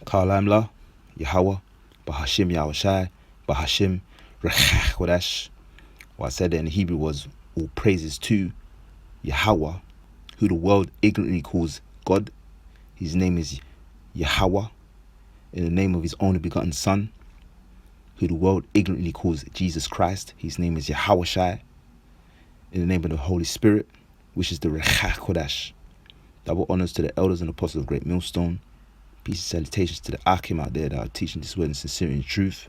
Kalamla, Yahawah, Bahashim Yahawashi, Bahashim Rechakodesh. What I said in Hebrew was all praises to Yahawah, who the world ignorantly calls God. His name is Yahawah, in the name of his only begotten Son, who the world ignorantly calls Jesus Christ. His name is Yahawashi, in the name of the Holy Spirit, which is the Rechakodesh. Double honors to the elders and apostles of Great Millstone. Peace and salutations to the Akim out there that are teaching this word in sincerity and truth.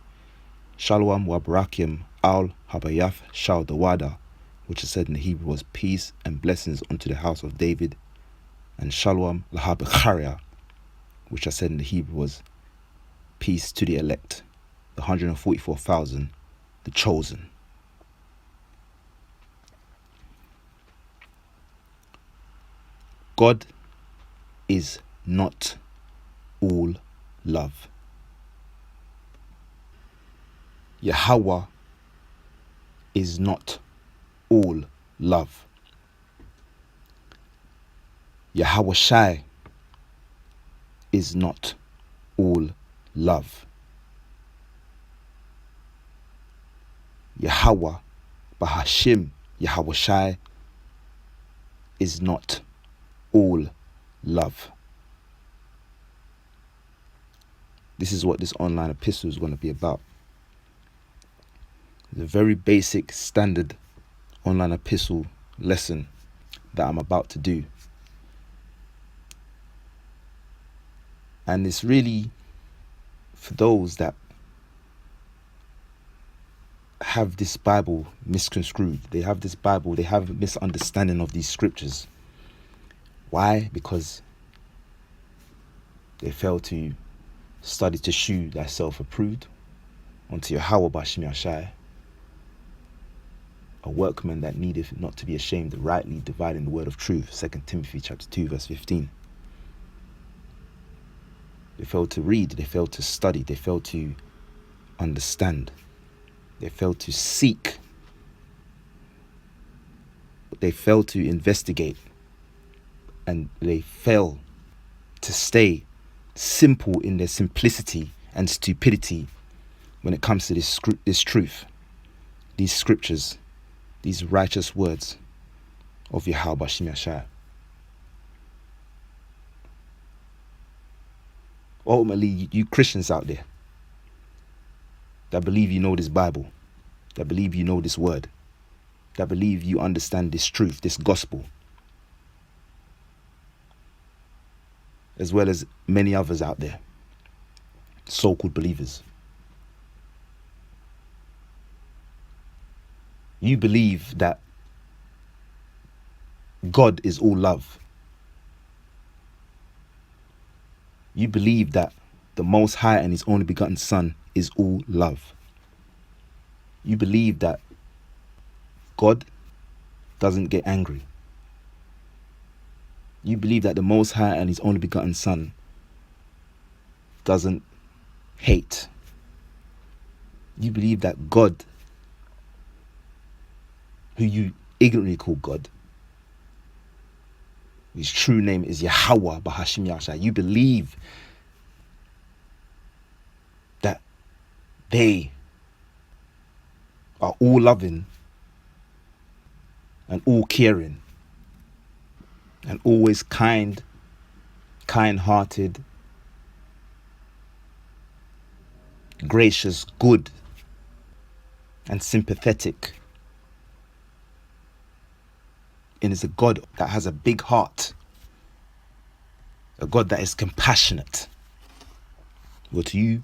Shalom wa barakim al habayaf shal dawada, which is said in the Hebrew was peace and blessings unto the house of David. And shalom lahabacharia, which I said in the Hebrew was peace to the elect, the 144,000, the chosen. God is not all love. Yahawah is not all love. Yahawashi is not all love. Yahawah, Bahashim Yahawashi, is not all love. This is what this online epistle is going to be about. The very basic standard online epistle lesson that I'm about to do. And it's really for those that have this Bible misconstrued. They have this Bible, they have a misunderstanding of these scriptures. Why? Because they fail to study to shew thyself approved unto Yahawah Bashim Yashai, a workman that needeth not to be ashamed, rightly dividing the word of truth. 2 Timothy chapter 2 verse 15. They fail to read, they fail to study, they fail to understand, they fail to seek, they fail to investigate, and they fail to stay simple in their simplicity and stupidity when it comes to this truth, these scriptures, these righteous words of Yahawah Bashim Yashai. Ultimately, you Christians out there that believe you know this Bible, that believe you know this word, that believe you understand this truth, this gospel, as well as many others out there, so-called believers. You believe that God is all love. You believe that the Most High and his only begotten Son is all love. You believe that God doesn't get angry. You believe that the Most High and his only begotten Son doesn't hate. You believe that God, who you ignorantly call God, his true name is Yahawah Bahashim Yashai. You believe that they are all loving and all caring and always kind-hearted, gracious, good, and sympathetic. And is a God that has a big heart, a God that is compassionate. Well, to you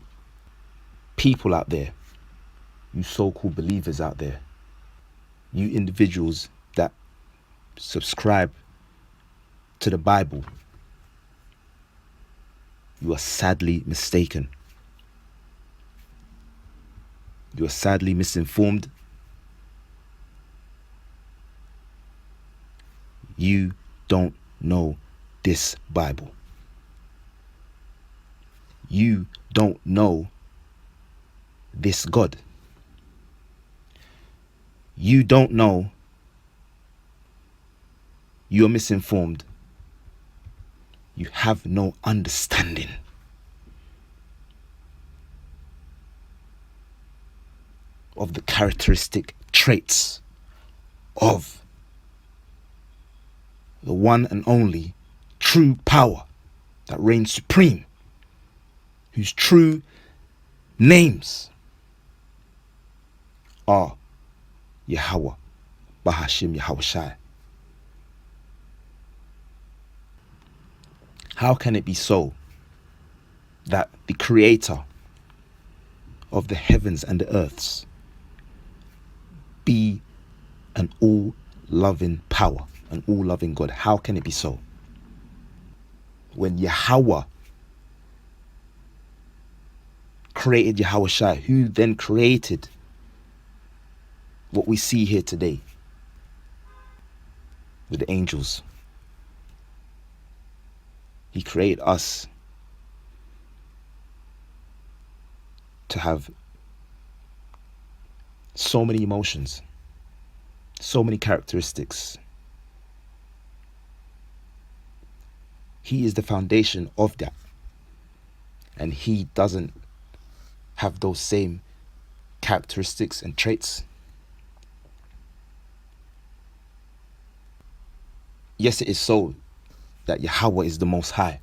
people out there, you so-called believers out there, you individuals that subscribe to the Bible, you are sadly mistaken. You are sadly misinformed. You don't know this Bible. You don't know this God. You don't know. You are misinformed. You have no understanding. of the characteristic traits of the one and only true power that reigns supreme, whose true names are Yahawah, Bahashim, Yahawashi. How can it be so that the creator of the heavens and the earths be an all-loving power, an all-loving God? How can it be so? When Yahawah created Yahawashi, who then created what we see here today with the angels. He created us to have so many emotions, so many characteristics. He is the foundation of that. And he doesn't have those same characteristics and traits. Yes, it is so that Yahawah is the Most High.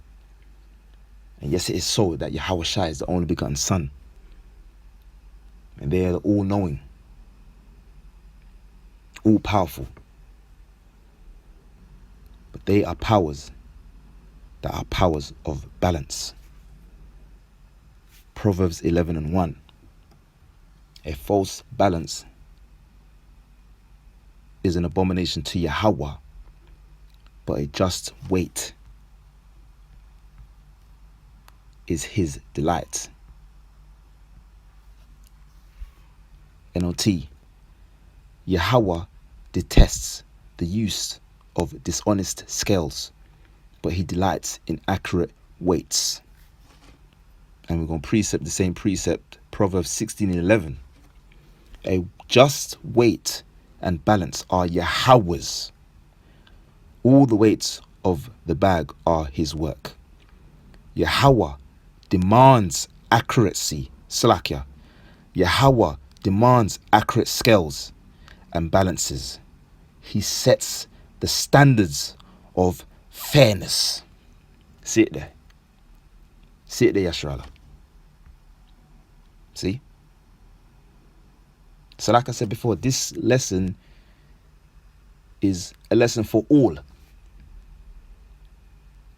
And yes, it is so that Yahawashi is the only begotten Son. And they are all-knowing, all-powerful. But they are powers that are powers of balance. Proverbs 11:1. A false balance is an abomination to Yahawah, but a just weight is his delight. NOT. Yahawah detests the use of dishonest scales, but he delights in accurate weights. And we're going to precept the same precept, Proverbs 16:11. A just weight and balance are Yahawah's. All the weights of the bag are his work. Yahawah demands accuracy. Salakia. Yahawah demands accurate scales and balances. He sets the standards of fairness. See it there. See it there, Yashrala. See? So like I said before, this lesson is a lesson for all.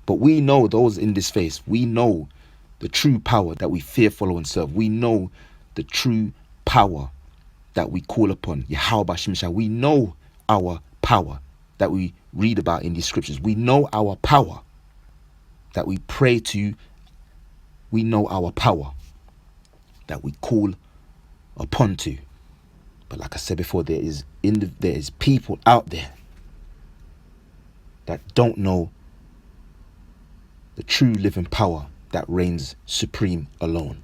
But we know those in this faith. We know the true power that we fear, follow, and serve. We know the true power that we call upon. Yahawah. We know our power that we read about in these scriptures. We know our power that we pray to. We know our power that we call upon to. But like I said before, there is people out there that don't know the true living power that reigns supreme alone.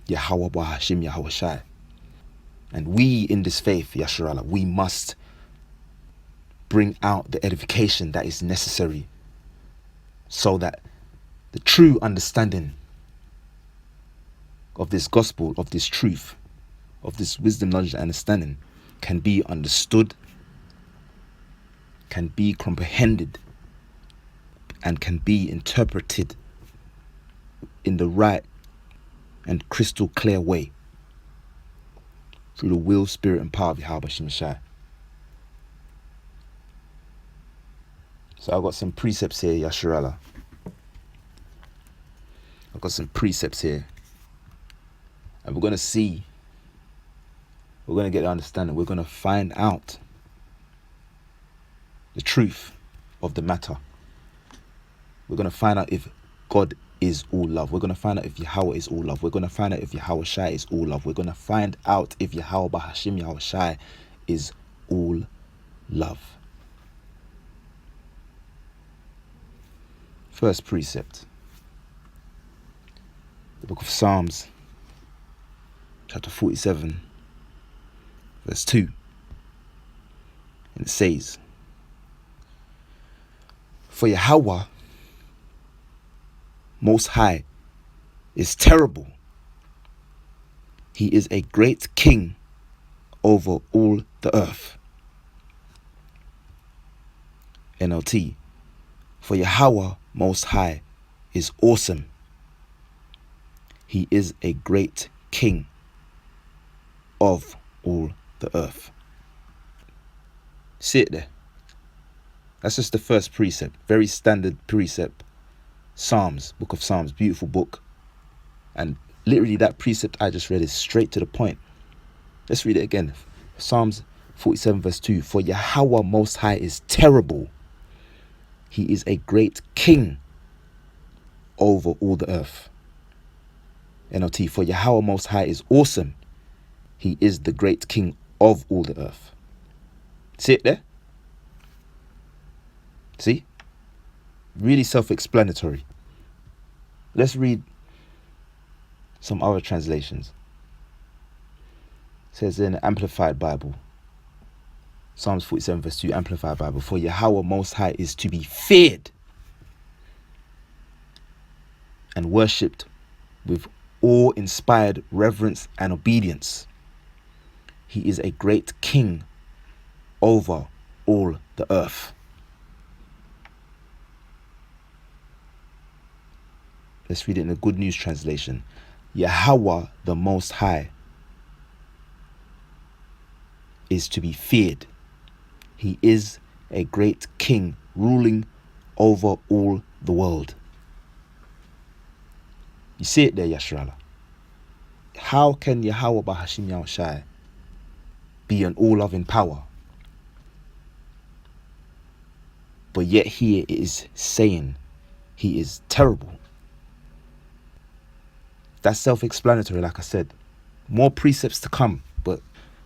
Yahawah, Bahashim, Yahawashi. And we in this faith, Yasharallah, we must bring out the edification that is necessary so that the true understanding of this gospel, of this truth, of this wisdom, knowledge, and understanding can be understood, can be comprehended, and can be interpreted in the right and crystal clear way through the will, spirit, and power of Yahawashi. So I've got some precepts here, Yasharallah. I've got some precepts here. And we're going to see, we're going to get the understanding, we're going to find out the truth of the matter. We're going to find out if God is all love. We're going to find out if Yahawah is all love. We're going to find out if Yahawashi is all love. We're going to find out if Yahawah, Bahashim, Yahawashi is all love. First precept. The book of Psalms, chapter 47, verse 2. And it says, "For Yahawah, Most High, is terrible. He is a great king over all the earth. NLT. For Yahawah Most High is awesome. He is a great king of all the earth. See it there? That's just the first precept. Very standard precept. Psalms, book of Psalms, beautiful book. And literally that precept I just read is straight to the point. Let's read it again. Psalms 47 verse 2. For Yahawah Most High is terrible. He is a great king over all the earth. NLT. For Yahawah Most High is awesome. He is the great king of all the earth. See it there? See? Really self-explanatory. Let's read some other translations. It says in the Amplified Bible, Psalms 47 verse 2, Amplified Bible, for Yahawah Most High is to be feared and worshipped with awe-inspired reverence and obedience. He is a great king over all the earth. Let's read it in the Good News Translation. Yahawah the Most High is to be feared. He is a great king ruling over all the world. You see it there, Yashrala. How can Yahawah Bahashim Yahawashi be an all-loving power, but yet here it is saying he is terrible? That's self-explanatory, like I said. More precepts to come, but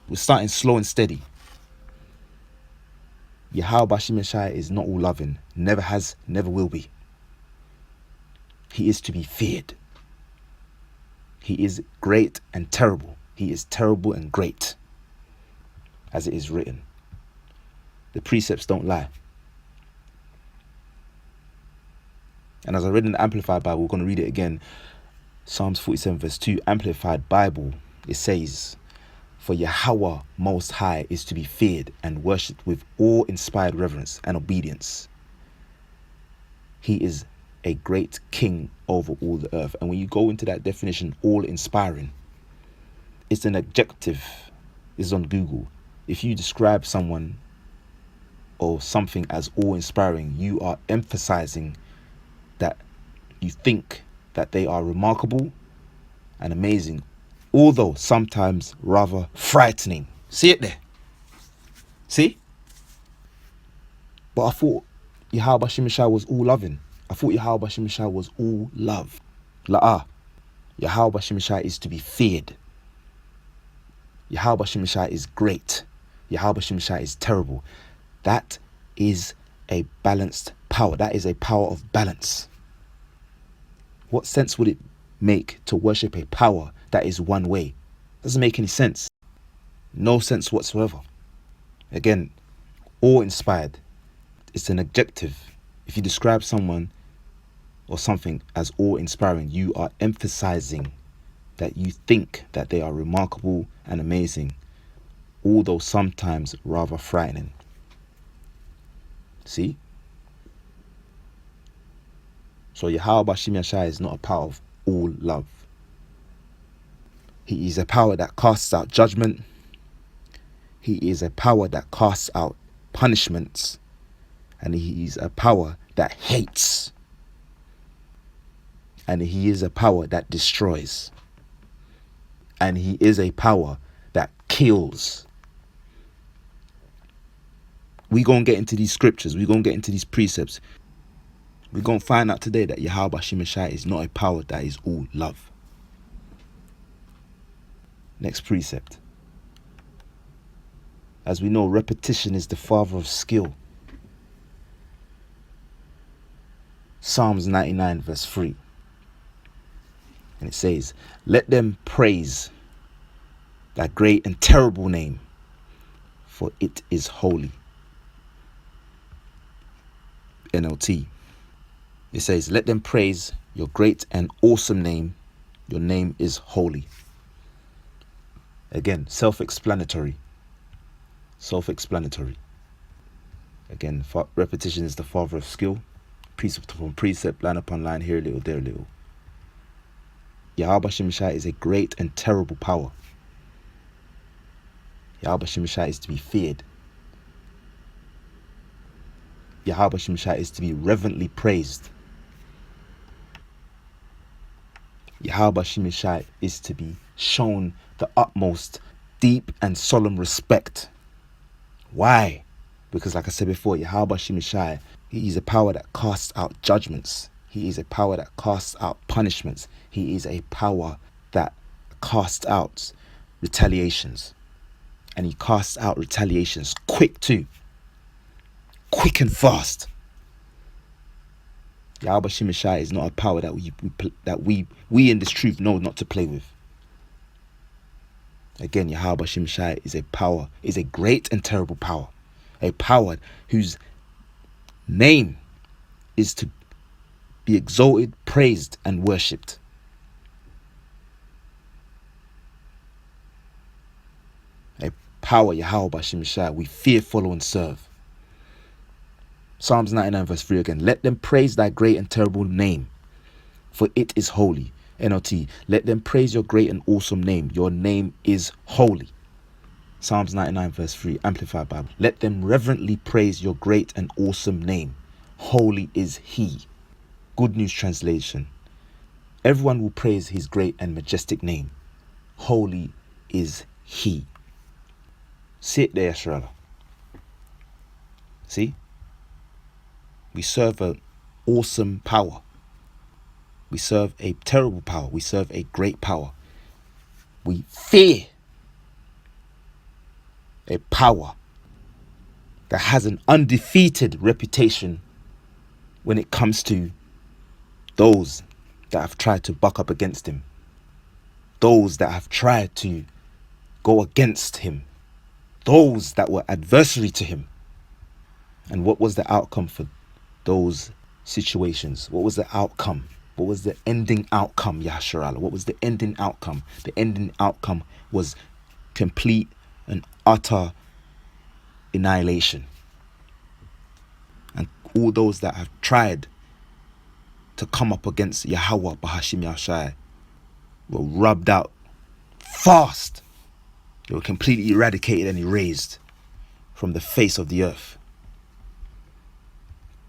we're starting slow and steady. Yahawah Bahashim Yahawashi is not all-loving. Never has, never will be. He is to be feared. He is great and terrible. He is terrible and great, as it is written. The precepts don't lie. And as I read in the Amplified Bible, we're going to read it again. Psalms 47 verse 2, Amplified Bible, it says, for Yahawah Most High is to be feared and worshipped with awe-inspired reverence and obedience. He is a great king over all the earth. And when you go into that definition, all-inspiring, it's an adjective. It's on Google. If you describe someone or something as awe-inspiring, you are emphasizing that you think that they are remarkable and amazing, although sometimes rather frightening. See it there? See? But I thought Yahawah Bahashim Yahawashi was all loving. I thought Yahawah Bahashim Yahawashi was all love. Yahawah Bahashim Yahawashi is to be feared. Yahawah Bahashim Yahawashi is great. Yahawah Bahashim Yahawashi is terrible. That is a balanced power. That is a power of balance. What sense would it make to worship a power that is one way? Doesn't make any sense. No sense whatsoever. Again, awe-inspired. It's an adjective. If you describe someone or something as awe-inspiring, you are emphasizing that you think that they are remarkable and amazing, although sometimes rather frightening. See? So Yahawah Bahashim Yahawashi is not a power of all love. He is a power that casts out judgment. He is a power that casts out punishments. And he is a power that hates. And he is a power that destroys. And he is a power that kills. We're going to get into these scriptures. We're going to get into these precepts. We're going to find out today that Yahawah Bahashim Yahawashi is not a power that is all love. Next precept. As we know, repetition is the father of skill. Psalms 99 verse 3. And it says, let them praise thy great and terrible name, for it is holy. NLT. It says, let them praise your great and awesome name. Your name is holy. Again, self-explanatory. Self-explanatory. Again, repetition is the father of skill. Precept upon precept, line upon line, here a little, there a little. Yahawashi is a great and terrible power. Yahawashi is to be feared. Yahawashi is to be reverently praised. Yahawashi is to be shown the utmost deep and solemn respect. Why? Because like I said before, Yahawashi, he is a power that casts out judgments. He is a power that casts out punishments. He is a power that casts out retaliations. And he casts out retaliations quick too. Quick and fast. Yahawashi is not a power that we in this truth know not to play with. Again, Yahawashi is a power, is a great and terrible power. A power whose name is to be exalted, praised, and worshipped. A power, Yahawashi, we fear, follow, and serve. Psalms 99 verse 3 again. Let them praise thy great and terrible name, for it is holy. NLT. Let them praise your great and awesome name. Your name is holy. Psalms 99 verse 3, Amplified Bible. Let them reverently praise your great and awesome name. Holy is he. Good News Translation. Everyone will praise his great and majestic name. Holy is he. Sit there, Yashrala. See? We serve an awesome power. We serve a terrible power. We serve a great power. We fear a power that has an undefeated reputation when it comes to those that have tried to buck up against him. Those that have tried to go against him. Those that were adversary to him. And what was the outcome for those situations? What was the outcome? What was the ending outcome, Yasharala? What was the ending outcome? The ending outcome was complete and utter annihilation. And all those that have tried to come up against Yahawah Bahashim Yahawashi were rubbed out fast. They were completely eradicated and erased from the face of the earth.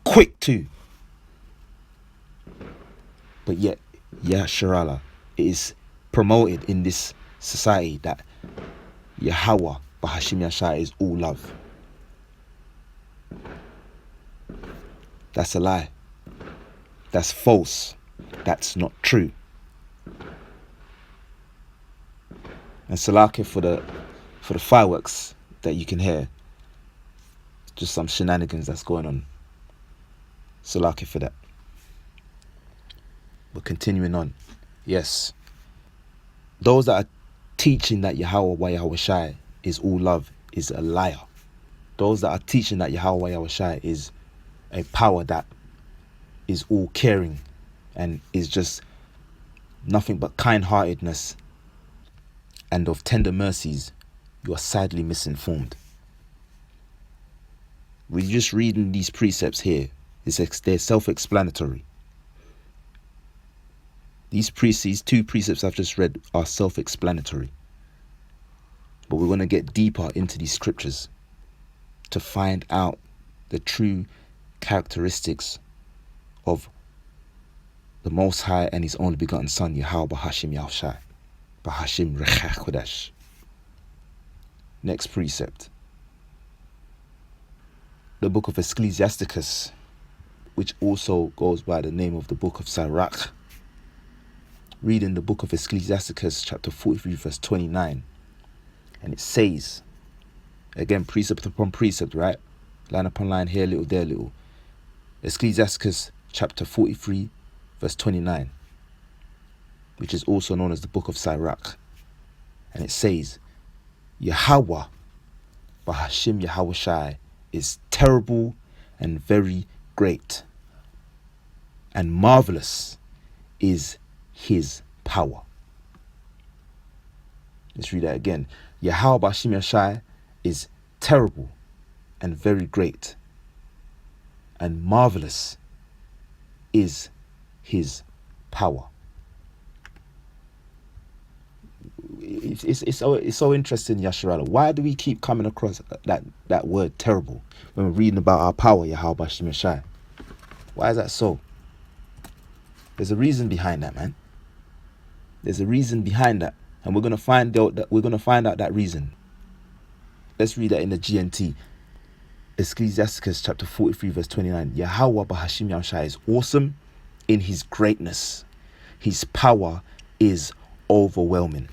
Quick too. But yet, Yasharala, it is promoted in this society that Yahawah Bahashim Yahawashi is all love. That's a lie. That's false. That's not true. And Salaki for the fireworks that you can hear. Just some shenanigans that's going on. Salaki for that. But continuing on. Yes. Those that are teaching that Yahawashi is all love is a liar. Those that are teaching that Yahawashi is a power that is all caring and is just nothing but kind-heartedness and of tender mercies, you are sadly misinformed. We're just reading these precepts here. They're self-explanatory. These two precepts I've just read are self-explanatory. But we're going to get deeper into these scriptures to find out the true characteristics of the Most High and His only begotten Son, Yahawah Bahashim Yahawashi. Bahashim Rechach Kodesh. Next precept. The book of Ecclesiasticus, which also goes by the name of the book of Sirach. Reading the book of Ecclesiasticus, chapter 43, verse 29. And it says, again, precept upon precept, right? Line upon line, here a little, there a little. Ecclesiasticus, chapter 43, verse 29. Which is also known as the book of Sirach. And it says, Yahawah Bahashim Yahawashi is terrible and very great. And marvelous is his power. Let's read that again. Yahawah Bahashim Yahawashi is terrible and very great, and marvelous is his power. It's so interesting, Yasharala. Why do we keep coming across that word terrible when we're reading about our power, Yahawashi? Why is that so? There's a reason behind that, man. There's a reason behind that, and we're gonna find out that reason. Let's read that in the GNT. Ecclesiasticus chapter 43 verse 29. Yahawah Bahashim Yahawashi is awesome in his greatness. His power is overwhelming.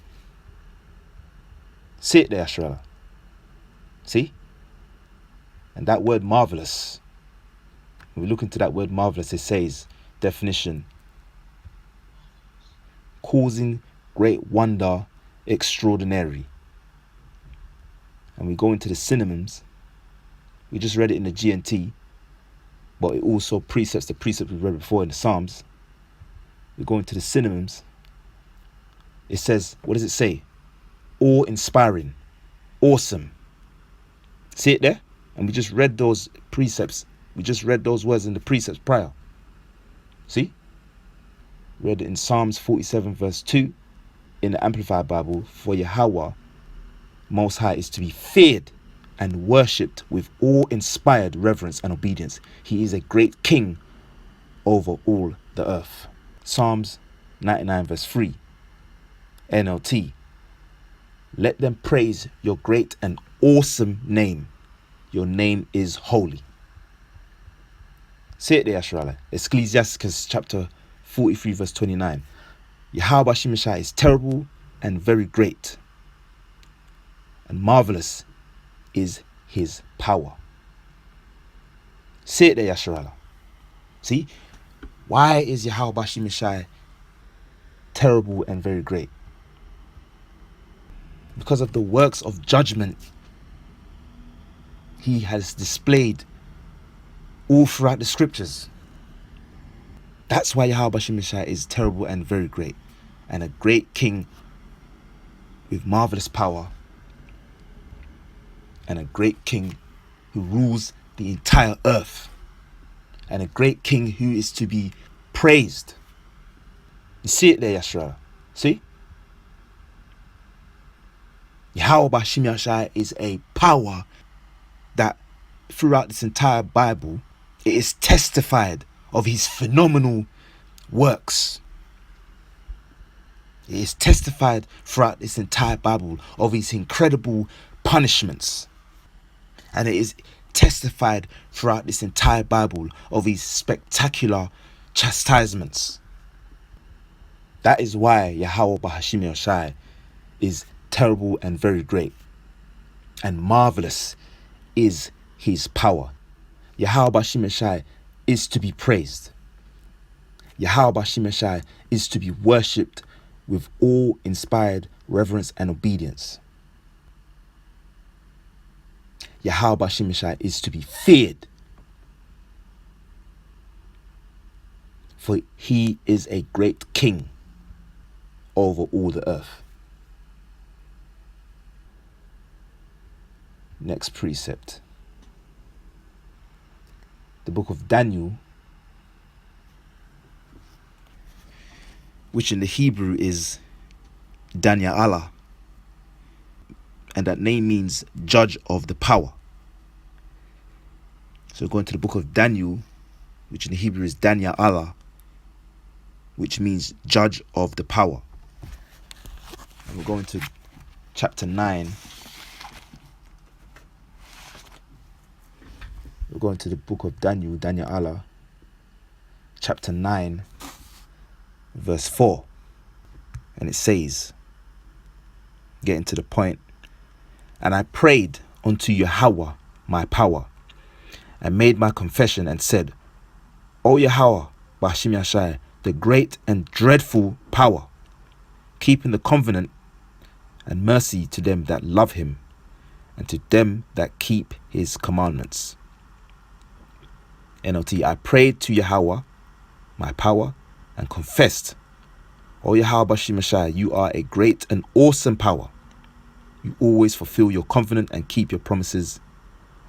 See it there, Ashrala. See? And that word marvelous, when we look into that word marvelous, it says, definition, causing great wonder, extraordinary. And we go into the synonyms. We just read it in the GNT, but it also precepts the precept we read before in the Psalms. We go into the synonyms. It says, what does it say? Awe-inspiring, awesome. See it there? And we just read those precepts. We just read those words in the precepts prior. See? Read it in Psalms 47 verse 2 in the Amplified Bible. For Yahawah Most High is to be feared and worshipped with awe-inspired reverence and obedience. He is a great king over all the earth. Psalms 99 verse 3 NLT. Let them praise your great and awesome name. Your name is holy. Say it there, Ashrala. Ecclesiasticus chapter 43 verse 29. Yahawashi is terrible and very great, and marvelous is his power. Say it there, Yasharala. See? Why is Yahawashi terrible and very great? Because of the works of judgment he has displayed all throughout the scriptures. That's why Yahawashi is terrible and very great, and a great king with marvelous power, and a great king who rules the entire earth, and a great king who is to be praised. You see it there, Yashra? See? Yahawashi is a power that throughout this entire Bible, it is testified of his phenomenal works. It is testified throughout this entire Bible of his incredible punishments. And it is testified throughout this entire Bible of his spectacular chastisements. That is why Yahawah Bahashim Yahawashi is terrible and very great, and marvelous is his power. Yahawah Bahashim Yahawashi is to be praised. Yahawah Bahashim Yahawashi is to be worshipped with awe-inspired reverence and obedience. Yahawah Bahashim Yahawashi is to be feared, for he is a great king over all the earth. Next precept. The book of Daniel, which in the Hebrew is Yahawashi, and that name means judge of the power. So we're going to the book of Daniel, which in the Hebrew is Yahawashi, which means judge of the power. And we're going to chapter 9. We're going to the book of Daniel, Yahawashi, chapter 9, verse 4. And it says, getting to the point, and I prayed unto Yahawah, my power, and made my confession and said, O Yahawah, Bahashim Yahawashi, the great and dreadful power, keeping the covenant and mercy to them that love him, and to them that keep his commandments. NLT, I prayed to Yahawah, my power, and confessed, O Yahawah Bahashim Yahawashi, you are a great and awesome power, You always fulfill your covenant and keep your promises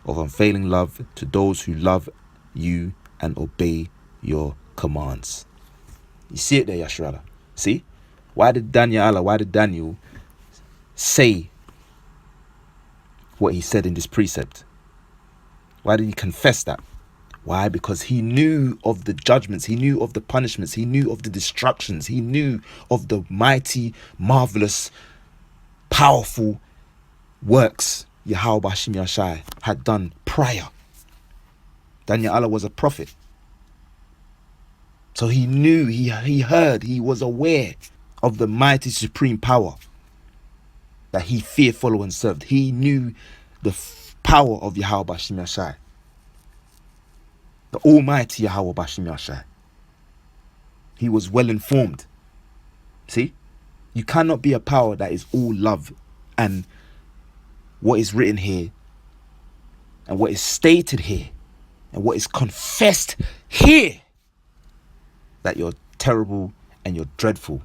of unfailing love to those who love you and obey your commands. You see it there, Yasharala? See? Why did Daniel say what he said in this precept? Why did he confess that? Why? Because he knew of the judgments, he knew of the punishments, he knew of the destructions, he knew of the mighty, marvelous, powerful works Yahawashi had done prior. Daniel was a prophet. So he knew, he heard, he was aware of the mighty supreme power that he feared, followed, and served. He knew the power of Yahweh Bashim Yashai, the almighty Yahweh Bashim Yashai. He was well informed. See? You cannot be a power that is all love, and what is written here and what is stated here and what is confessed here, that you're terrible and you're dreadful.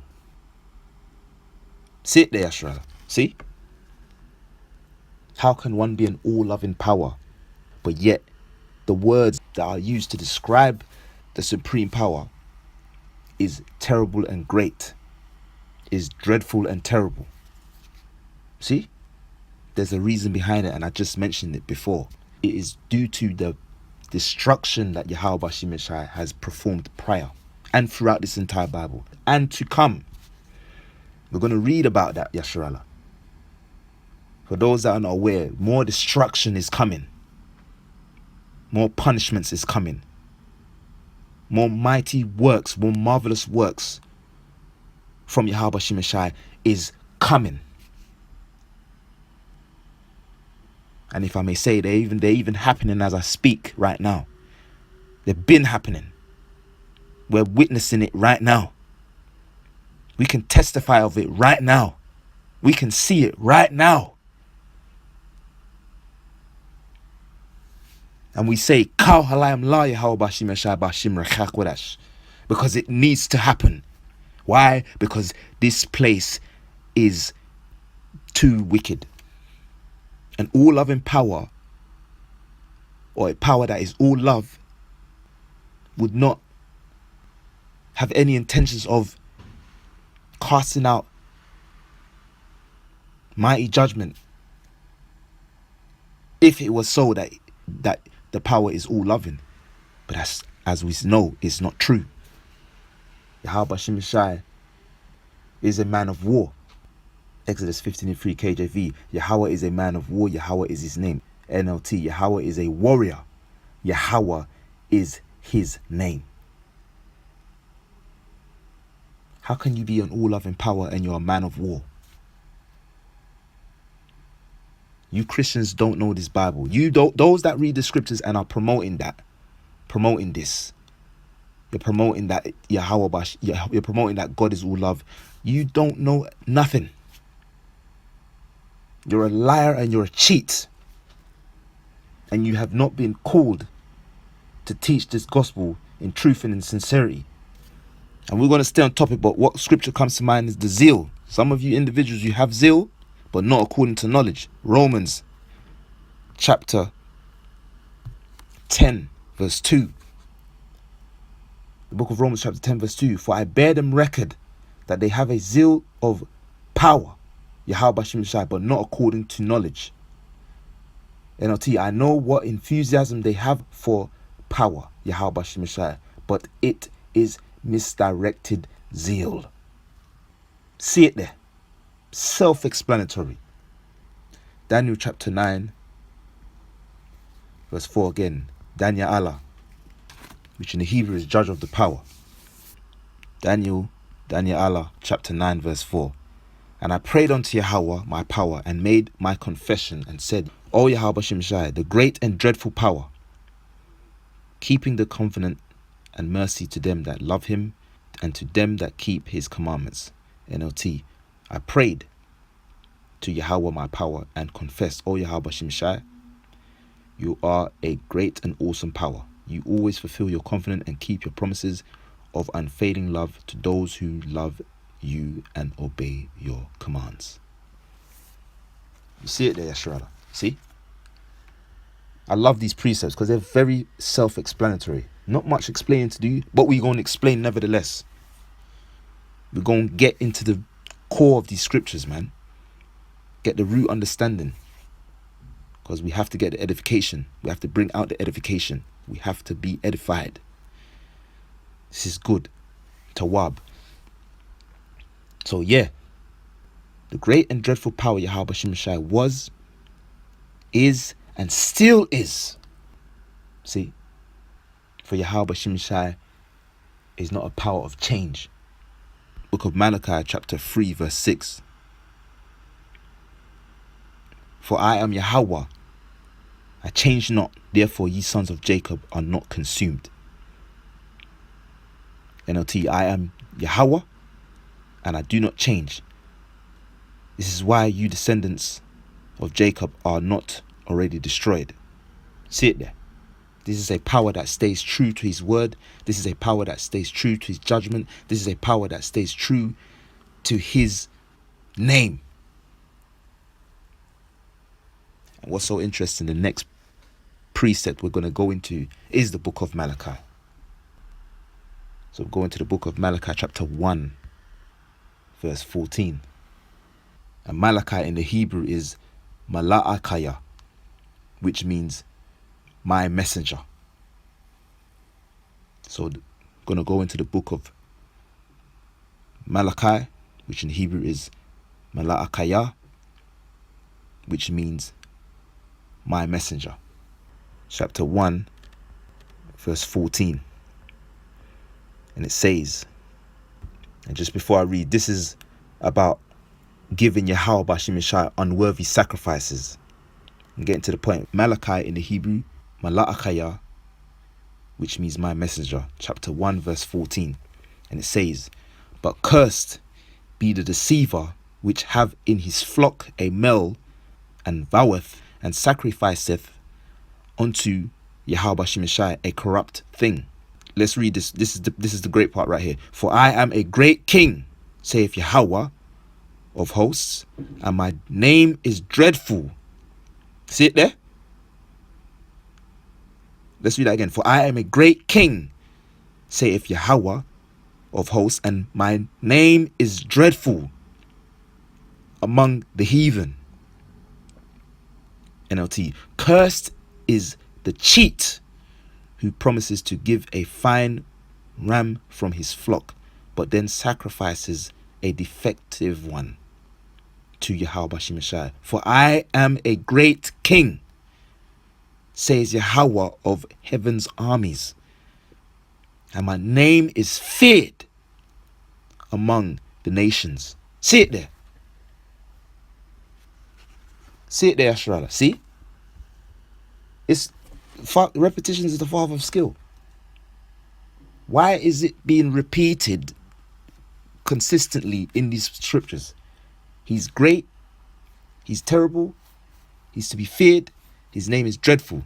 See it there, Yashrala. See? How can one be an all-loving power, but yet the words that are used to describe the supreme power is terrible and great, is dreadful and terrible? See? There's a reason behind it, and I just mentioned it before. It is due to the destruction that Yahweh Bashim Yashai has performed prior and throughout this entire Bible and to come. We're going to read about that, Yasharala. For those that are not aware, more destruction is coming. More punishments is coming. More mighty works, more marvelous works from Yahweh Bashim Yashai is coming. And if I may say, they're even happening as I speak right now. They've been happening. We're witnessing it right now. We can testify of it right now. We can see it right now. And we say, because it needs to happen. Why? Because this place is too wicked. An all-loving power, or a power that is all love, would not have any intentions of casting out mighty judgment if it was so that the power is all loving. But as we know, it's not true. Yahweh Bashim Yashai is a man of war. Exodus 15:3 KJV. Yahweh is a man of war. Yahweh is his name. NLT. Yahweh is a warrior. Yahweh is his name. How can you be an all-loving power and you're a man of war? You Christians don't know this Bible. Those that read the scriptures and are promoting this. You're promoting that you're promoting that God is all love. You don't know nothing. You're a liar and you're a cheat. And you have not been called to teach this gospel in truth and in sincerity. And we're going to stay on topic, but what scripture comes to mind is the zeal. Some of you individuals, you have zeal, but not according to knowledge. Romans chapter 10 verse 2. The book of Romans chapter 10 verse 2. For I bear them record that they have a zeal of power, Yahweh Bashim Yashai, but not according to knowledge. NLT, I know what enthusiasm they have for power, Yahweh Bashim Yashai, but it is misdirected zeal. See it there. Self-explanatory. Daniel chapter 9 verse 4 again. Daniel Allah, which in the Hebrew is judge of the power. Daniel Allah chapter 9 verse 4. And I prayed unto Yahweh my power and made my confession and said, O Yahweh Bashim Yashai, the great and dreadful power, keeping the covenant and mercy to them that love him and to them that keep his commandments. NLT, I prayed to Yahweh my power and confessed, O Yahweh Bashim Yashai, you are a great and awesome power. You always fulfill your covenant and keep your promises of unfailing love to those who love you and obey your commands. You see it there, Yasharala? See? I love these precepts because they're very self-explanatory. Not much explaining to do, but we're going to explain nevertheless. We're going to get into the core of these scriptures, man. Get the root understanding. Because we have to get the edification. We have to bring out the edification. We have to be edified. This is good. Tawab. So yeah. The great and dreadful power Yahawashi was, is, and still is. See? For Yahawashi is not a power of change. Book of Malachi chapter 3 verse 6. For I am Yahawah, I change not, therefore ye sons of Jacob are not consumed. NLT, I am Yahawah, and I do not change. This is why you descendants of Jacob are not already destroyed. See it there. This is a power that stays true to his word. This is a power that stays true to his judgment. This is a power that stays true to his name. And what's so interesting, the next precept we're going to go into is the book of Malachi. So we'll go into the book of Malachi chapter 1 verse 14. And Malachi in the Hebrew is Mala'akaya, which means my messenger. So I'm going to go into the book of Malachi, which in Hebrew is Mala'akaya, which means my messenger. Chapter 1 verse 14. And it says, and just before I read, this is about giving Yahawashi unworthy sacrifices. I'm getting to the point. Malachi in the Hebrew, Mala'akaya, which means my messenger. Chapter 1 verse 14. And it says, but cursed be the deceiver which have in his flock a male, and voweth and sacrificeth unto Yahawashi a corrupt thing. Let's read this. This is the great part right here. For I am a great king, saith Yahawah of hosts, and my name is dreadful. See it there? Let's read that again. For I am a great king, saith Yahawah of hosts, and my name is dreadful among the heathen. NLT. Cursed is the cheat who promises to give a fine ram from his flock, but then sacrifices a defective one to Yahawashi. For I am a great king, says Yahawah of heaven's armies, and my name is feared among the nations. See it there. See it there, Ashrala. See? It's repetition is the father of skill. Why is it being repeated consistently in these scriptures? He's great. He's terrible. He's to be feared. His name is dreadful.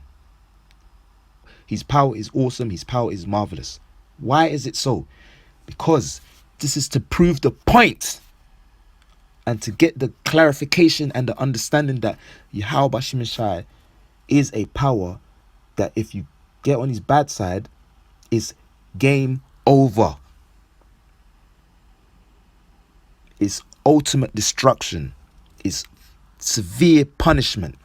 His power is awesome. His power is marvelous. Why is it so? Because this is to prove the point and to get the clarification and the understanding that Yahawashi is a power that if you get on his bad side, is game over. It's ultimate destruction. It's severe punishment.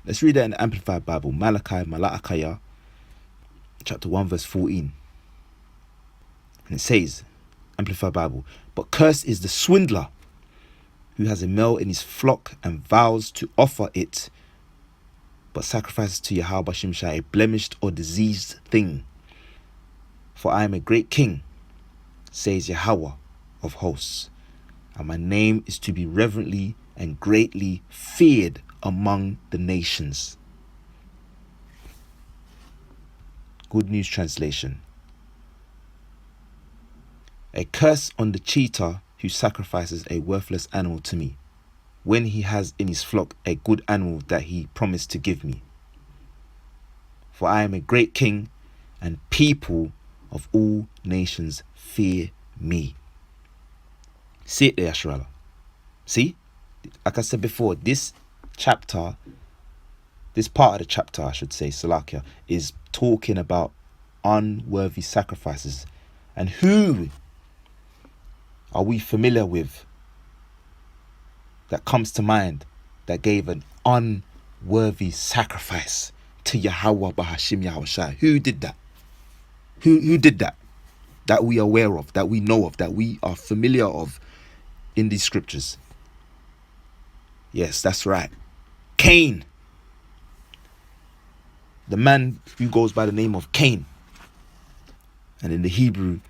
Let's read that in the Amplified Bible. Malachi, Mala'akaya, chapter 1 verse 14. And it says, Amplified Bible, but cursed is the swindler who has a male in his flock and vows to offer it, but sacrifices to Yahawashi a blemished or diseased thing. For I am a great king, says Yahawah of hosts, and my name is to be reverently and greatly feared among the nations. Good News Translation. A curse on the cheater who sacrifices a worthless animal to me, when he has in his flock a good animal that he promised to give me. For I am a great king, and people of all nations fear me. See it there, Ashrala. See? like I said before, this chapter, this part of the chapter, I should say, Salakia, is talking about unworthy sacrifices. And who are we familiar with that comes to mind that gave an unworthy sacrifice to Yahawah Bahashim Yahawashi? Who did that? Who did that? That we are aware of, that we know of, that we are familiar of in these scriptures. Yes, that's right. Cain. The man who goes by the name of Cain. And in the Hebrew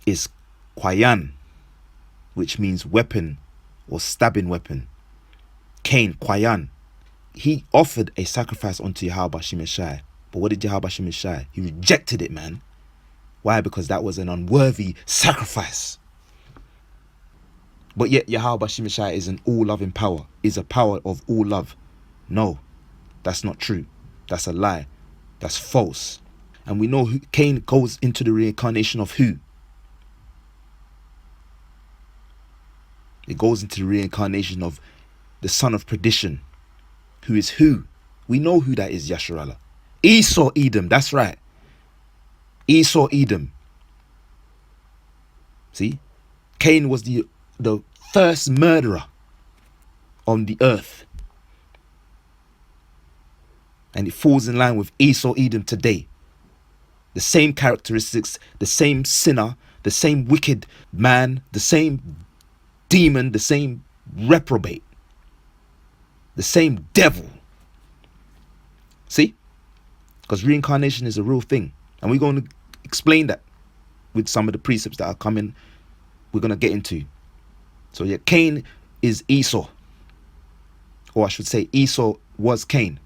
is Qayan, which means weapon or stabbing weapon. Cain, Qayan. He offered a sacrifice unto Yahawah Shimeshai. But what did Yahawah Shimeshai? He rejected it, man. Why? Because that was an unworthy sacrifice. But yet Yahawah Shimeshai is an all-loving power, is a power of all love. No, that's not true. That's a lie. That's false. And we know Cain goes into the reincarnation of who? It goes into the reincarnation of the son of perdition, who is who? We know who that is, Yasharallah. Esau Edom, that's right. Esau Edom. See? Cain was the first murderer on the earth. And it falls in line with Esau Edom today. The same characteristics, the same sinner, the same wicked man, the same demon, the same reprobate, the same devil. See? Because reincarnation is a real thing. And we're going to explain that with some of the precepts that are coming, we're going to get into. So yeah, Cain is Esau. Or I should say Esau was Cain.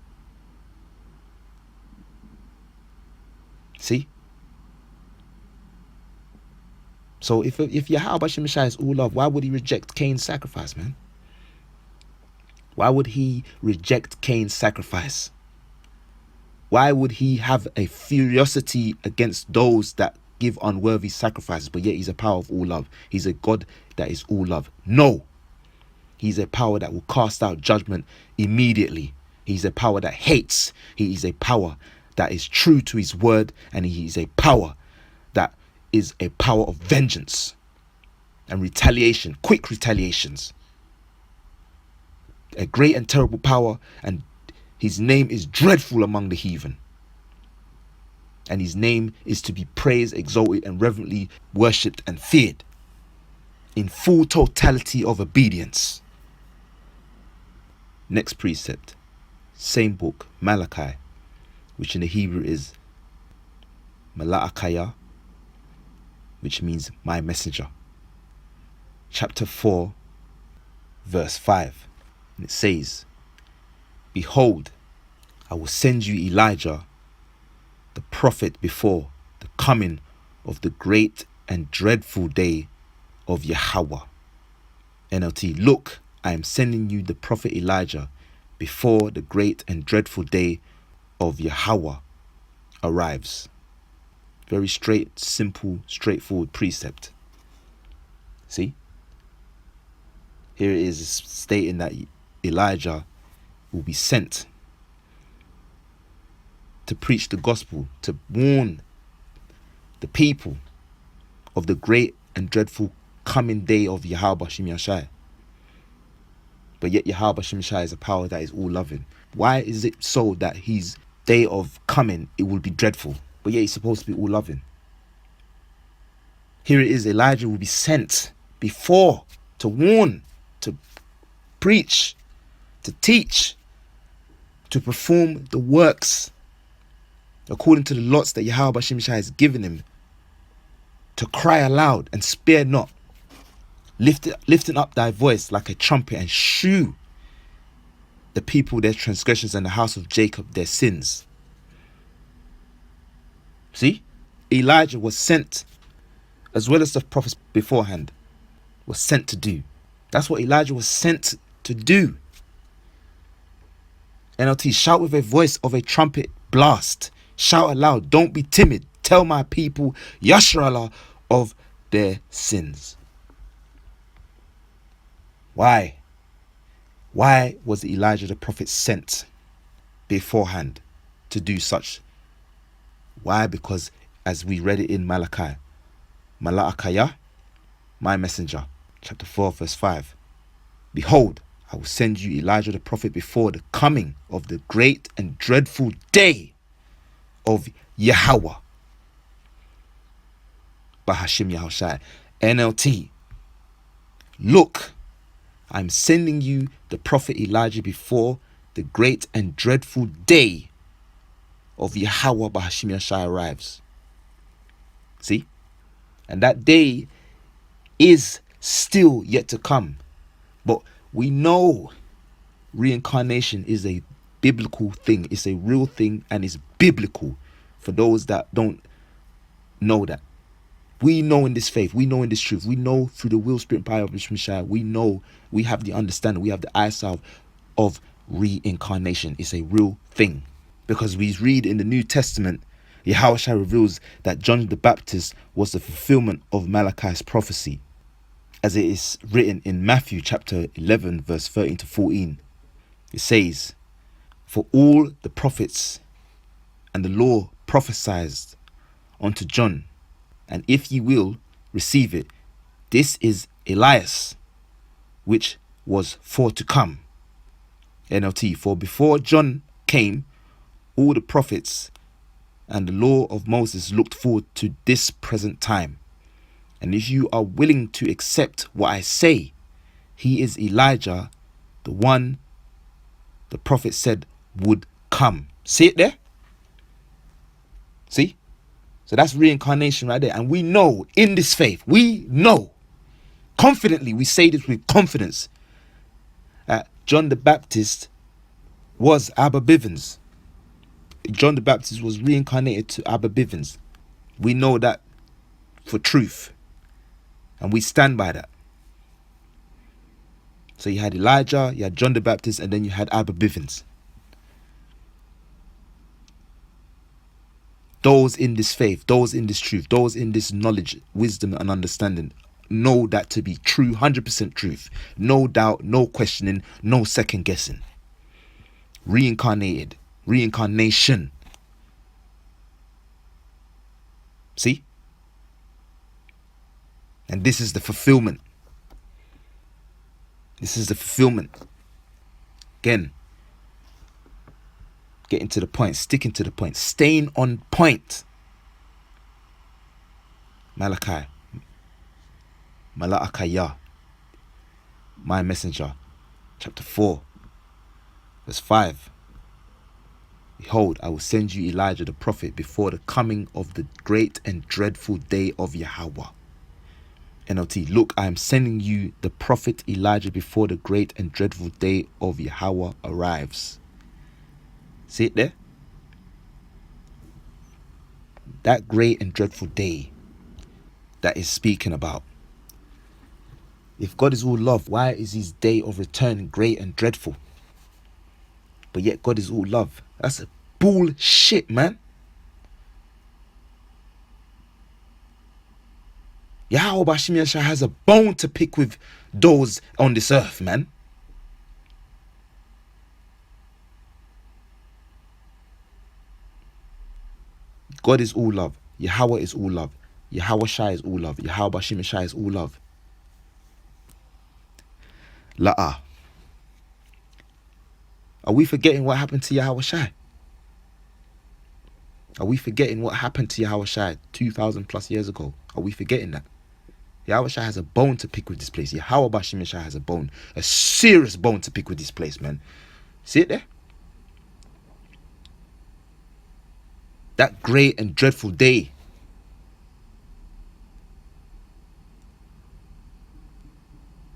See? So if Yahawah Shimeshai is all love, why would he reject Cain's sacrifice, man? Why would he reject Cain's sacrifice? Why would he have a furiosity against those that give unworthy sacrifices, but yet he's a power of all love? He's a God that is all love. No. He's a power that will cast out judgment immediately. He's a power that hates. He is a power that is true to his word, and he is a power that is a power of vengeance and retaliation, quick retaliations. A great and terrible power, and his name is dreadful among the heathen. And his name is to be praised, exalted, and reverently worshipped and feared in full totality of obedience. Next precept, same book, Malachi, which in the Hebrew is Mala'akaya, which means my messenger. Chapter 4, verse 5. And it says, "Behold, I will send you Elijah, the prophet, before the coming of the great and dreadful day of Yahawah." NLT, look, I am sending you the prophet Elijah before the great and dreadful day of Yahawah arrives. Very straight, simple, straightforward precept. See? Here it is stating that Elijah will be sent to preach the gospel, to warn the people of the great and dreadful coming day of Yahawah Shimeshai. But yet Yahawah Shimeshai is a power that is all loving. Why is it so that his day of coming, it will be dreadful, but yet he's supposed to be all loving? Here it is, Elijah will be sent before to warn, to preach, to teach, to perform the works according to the lots that Yahawah Shimeshai has given him, to cry aloud and spare not, lifting up thy voice like a trumpet, and shew the people their transgressions and the house of Jacob their sins. See? Elijah was sent, as well as the prophets beforehand, was sent to do. That's what Elijah was sent to do. NLT, shout with a voice of a trumpet blast. Shout aloud. Don't be timid. Tell my people, Yasharallah, of their sins. Why? Why was Elijah the prophet sent beforehand to do such? Why? Because as we read it in Malachi, Mala'akaya, my messenger, chapter 4, verse 5. Behold, I will send you Elijah the prophet before the coming of the great and dreadful day of Yahawah. Bahashim Yahawashi. NLT. Look, I'm sending you the prophet Elijah before the great and dreadful day of Yahawah Bahashim Yahawashi arrives. See? And that day is still yet to come. But we know reincarnation is a biblical thing. It's a real thing, and it's biblical for those that don't know that. We know in this faith, we know in this truth, we know through the will, spirit, and power of Messiah, we know, we have the understanding, we have the eyesight of reincarnation. It's a real thing. Because we read in the New Testament, Yahawashi reveals that John the Baptist was the fulfillment of Malachi's prophecy, as it is written in Matthew chapter 11, verse 13 to 14. It says, for all the prophets and the law prophesied unto John, and if ye will receive it, this is Elias, which was for to come. NLT. For before John came, all the prophets and the law of Moses looked forward to this present time. And if you are willing to accept what I say, he is Elijah, the one the prophet said would come. See it there? See? So that's reincarnation right there. And we know in this faith, we know confidently, we say this with confidence, that John the Baptist was Abba Bivens. John the Baptist was reincarnated to Abba Bivens. We know that for truth. And we stand by that. So you had Elijah, you had John the Baptist, and then you had Abba Bivens. Those in this faith, those in this truth, those in this knowledge, wisdom, and understanding know that to be true, 100% truth. No doubt, no questioning, no second guessing. Reincarnated, reincarnation. See? And this is the fulfillment. This is the fulfillment. Again, getting to the point, sticking to the point, staying on point. Malachi, Mala'akaya, my messenger, chapter 4, verse 5. Behold, I will send you Elijah the prophet before the coming of the great and dreadful day of Yahawah. NLT. Look, I am sending you the prophet Elijah before the great and dreadful day of Yahawah arrives. See it there? That great and dreadful day that is speaking about. If God is all love, why is his day of return great and dreadful? But yet God is all love. That's a bullshit, man. Yahawashi has a bone to pick with those on this earth, man. God is all love. Yahawah is all love. Yahawashi is all love. Yahawashi is all love. La'a. Are we forgetting what happened to Yahawashi? Are we forgetting what happened to Yahawashi 2,000 plus years ago? Are we forgetting that? Yahawashi has a bone to pick with this place. Yahawashi has a bone. A serious bone to pick with this place, man. See it there? That great and dreadful day.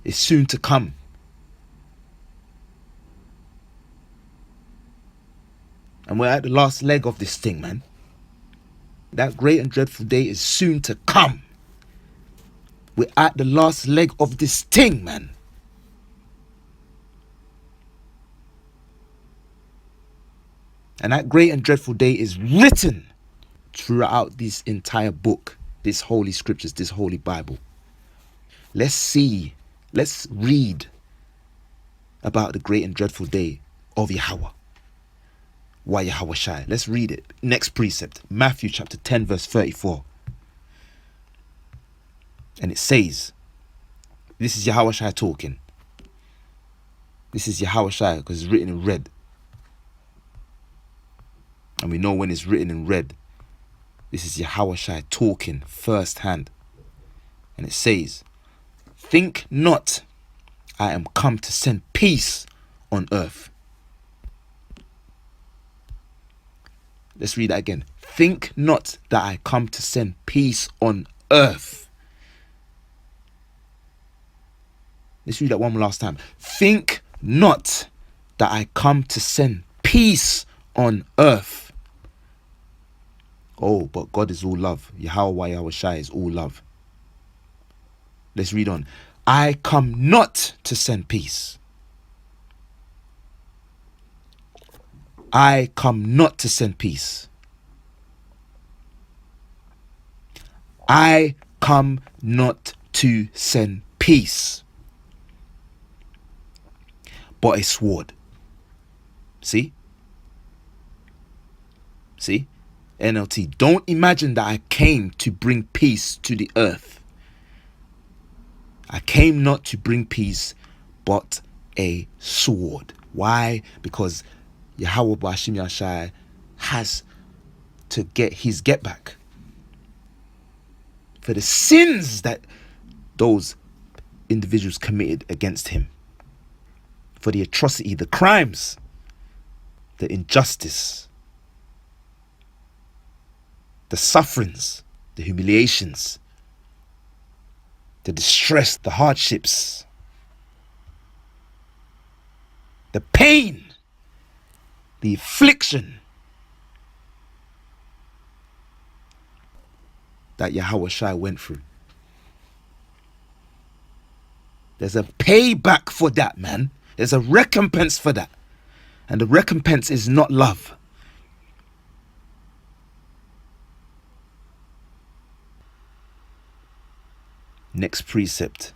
Is soon to come. And we're at the last leg of this thing, man. That great and dreadful day is soon to come. We're at the last leg of this thing, man. And that great and dreadful day is written throughout this entire book, this holy scriptures, this holy Bible. Let's see, let's read about the great and dreadful day of Yahawah. Why Yahawashi? Let's read it. Next precept, Matthew chapter 10 verse 34. And it says, this is Yahawashi talking. This is Yahawashi because it's written in red. And we know when it's written in red, this is Yahawashi talking firsthand. And it says, think not I am come to send peace on earth. Let's read that again. Think not that I come to send peace on earth. Let's read that one last time. Think not that I come to send peace on earth. Oh, but God is all love. Yahawashi is all love. Let's read on. I come not to send peace. I come not to send peace. I come not to send peace, but a sword. See? See? NLT. Don't imagine that I came to bring peace to the earth. I came not to bring peace, but a sword. Why? Because Yahawah Bashim Yashai has to get his get back for the sins that those individuals committed against him, for the atrocity, the crimes, the injustice, the sufferings, the humiliations, the distress, the hardships, the pain, the affliction that Yahawashi went through. There's a payback for that, man. There's a recompense for that. And the recompense is not love. Next precept.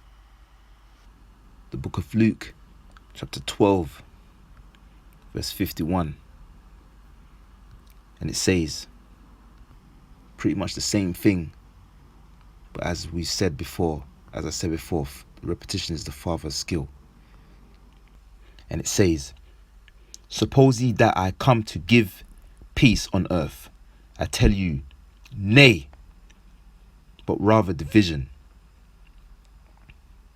The book of Luke, chapter 12, verse 51. And it says pretty much the same thing. But as I said before, repetition is the father's skill. And it says, suppose ye that I come to give peace on earth. I tell you, nay, but rather division.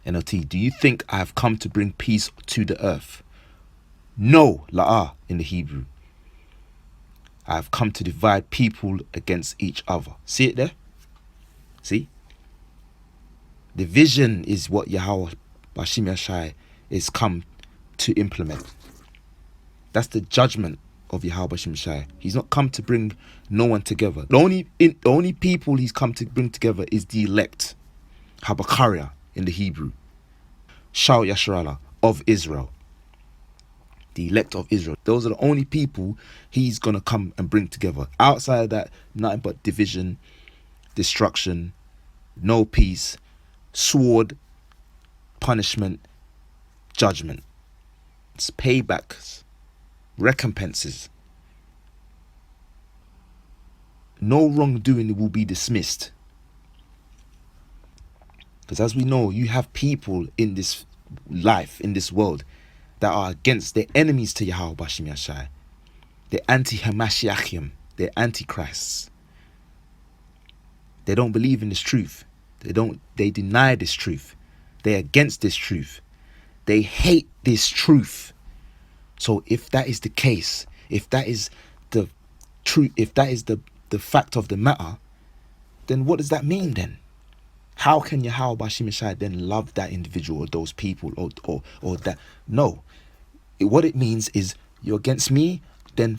NLT, do you think I have come to bring peace to the earth? No, la'ah in the Hebrew. I have come to divide people against each other. See it there? See? Division is what Yahawah Bashim Yashai is come to implement. That's the judgment of Yahawah Bashim Yashai. He's not come to bring no one together. The only people he's come to bring together is the elect. Habakaria in the Hebrew. Shal Yasharala of Israel. The elect of Israel. Those are the only people he's going to come and bring together. Outside of that, nothing but division, destruction, no peace, sword, punishment, judgment. It's paybacks, recompenses. No wrongdoing will be dismissed. Because as we know, you have people in this life, in this world, that are against, they're enemies to Yahawah Bashim Yashai. They're anti-Hamashiachim. They're antichrists. They don't believe in this truth. They deny this truth. They're against this truth. They hate this truth. So if that is the case, if that is the truth, if that is the fact of the matter, then what does that mean then? How can Yahawah Bashim Yashai then love that individual or those people or that? No. What it means is you're against me, then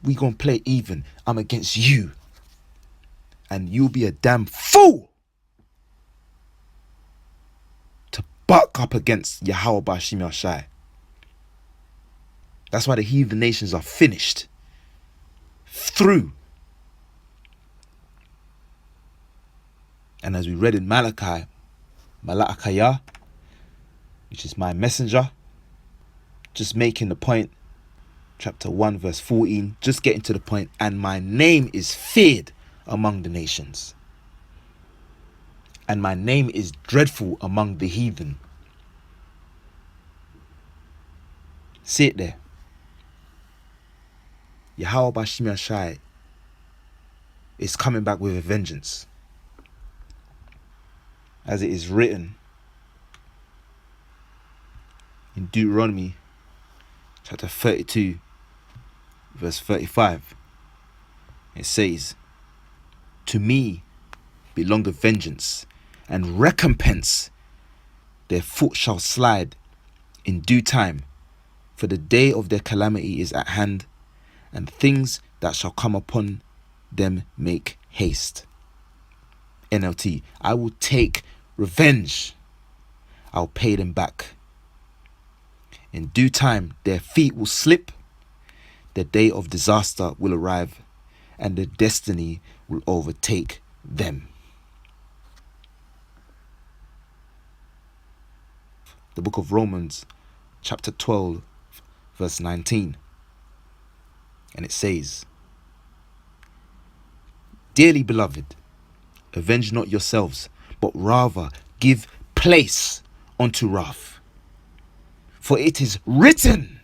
we gonna play even. I'm against you. And you'll be a damn fool to buck up against Yahawah Bashim Yashai. That's why the heathen nations are finished. Through. And as we read in Malakayah, which is my messenger. Just making the point. Chapter 1 verse 14, just getting to the point. And my name is feared among the nations, and my name is dreadful among the heathen. See it there. Yahawashi is coming back with a vengeance, as it is written in Deuteronomy chapter 32 verse 35. It says, to me belong the vengeance and recompense, their foot shall slide in due time, for the day of their calamity is at hand, and things that shall come upon them make haste. NLT, I will take revenge. I'll pay them back. In due time, their feet will slip. The day of disaster will arrive, and their destiny will overtake them. The book of Romans, chapter 12, verse 19. And it says, dearly beloved, avenge not yourselves, but rather give place unto wrath. For it is written.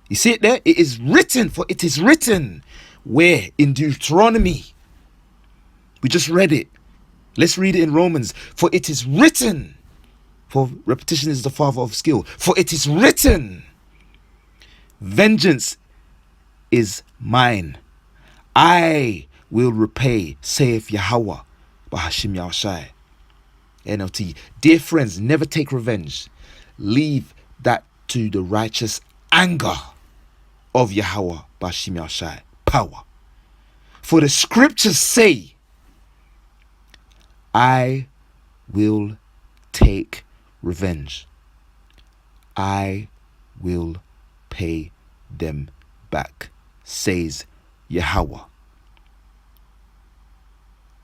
You see it there? It is written, for it is written. Where? In Deuteronomy. We just read it. Let's read it in Romans. For it is written. For repetition is the father of skill. For it is written. Vengeance is mine. I will repay, saith Yahawah, Bahashim Yahawashi. NLT. Dear friends, never take revenge. Leave that to the righteous anger of Yahawah, Bahashim Yahawashi. Power. For the scriptures say, I will take revenge. I will pay them back, says Yahawah,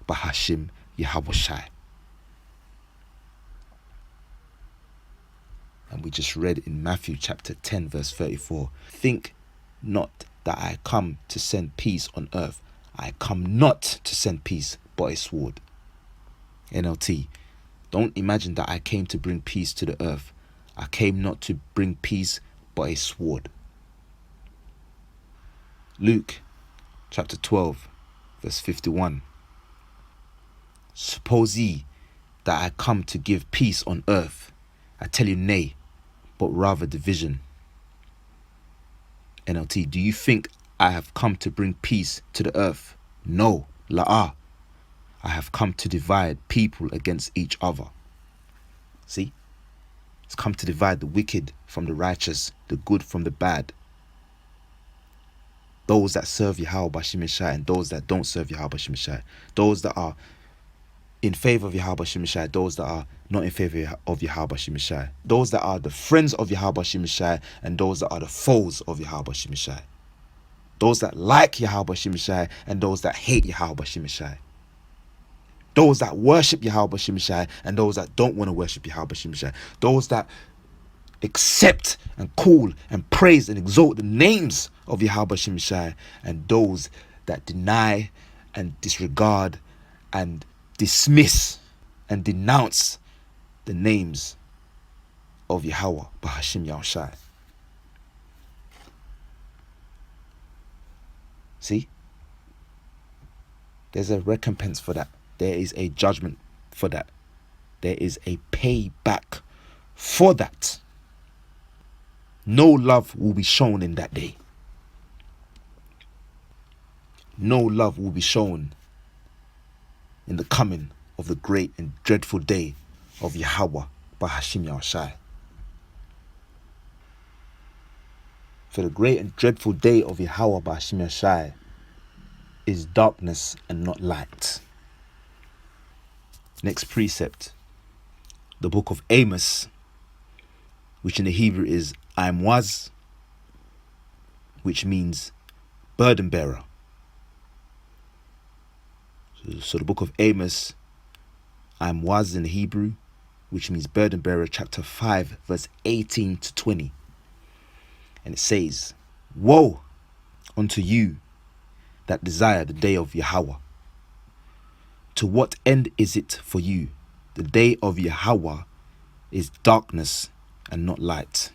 Bahashim Yahawashi. And we just read in Matthew chapter 10 verse 34, think not that I come to send peace on earth. I come not to send peace, but a sword. NLT, don't imagine that I came to bring peace to the earth. I came not to bring peace, but a sword. Luke chapter 12 verse 51. Suppose ye that I come to give peace on earth? I tell you nay, but rather division. NLT, do you think I have come to bring peace to the earth? No, la'ah. I have come to divide people against each other. See? It's come to divide the wicked from the righteous, the good from the bad. Those that serve Yahawah Bahashim Yahawashi and those that don't serve Yahawah Bahashim Yahawashi. Those that are in favor of Yahawah Bahashim Yahawashi, those that are not in favor of Yahawah Bahashim Yahawashi. Those that are the friends of Yahawah Bahashim Yahawashi and those that are the foes of Yahawah Bahashim Yahawashi. Those that like Yahawah Bahashim Yahawashi and those that hate Yahawah Bahashim Yahawashi. Those that worship Yahawah Bahashim Yahawashi and those that don't want to worship Yahawah Bahashim Yahawashi. Those that accept and call and praise and exalt the names of Yahawah Bahashim Yahawashi and those that deny and disregard and dismiss and denounce the names of Yahawah Bahashim Yahawashi. See? There's a recompense for that. There is a judgment for that. There is a payback for that. No love will be shown in that day. No love will be shown in the coming of the great and dreadful day of Yahawah Bahashim Yahawashi. For the great and dreadful day of Yahawah Bahashim Yahawashi is darkness and not light. Next precept, the book of Amos, which in the Hebrew is was, which means burden bearer. So the book of Amos, was in the Hebrew, which means burden bearer, chapter 5, verse 18 to 20. And it says, "Woe unto you that desire the day of Yahawah. To what end is it for you? The day of Yahawah is darkness and not light.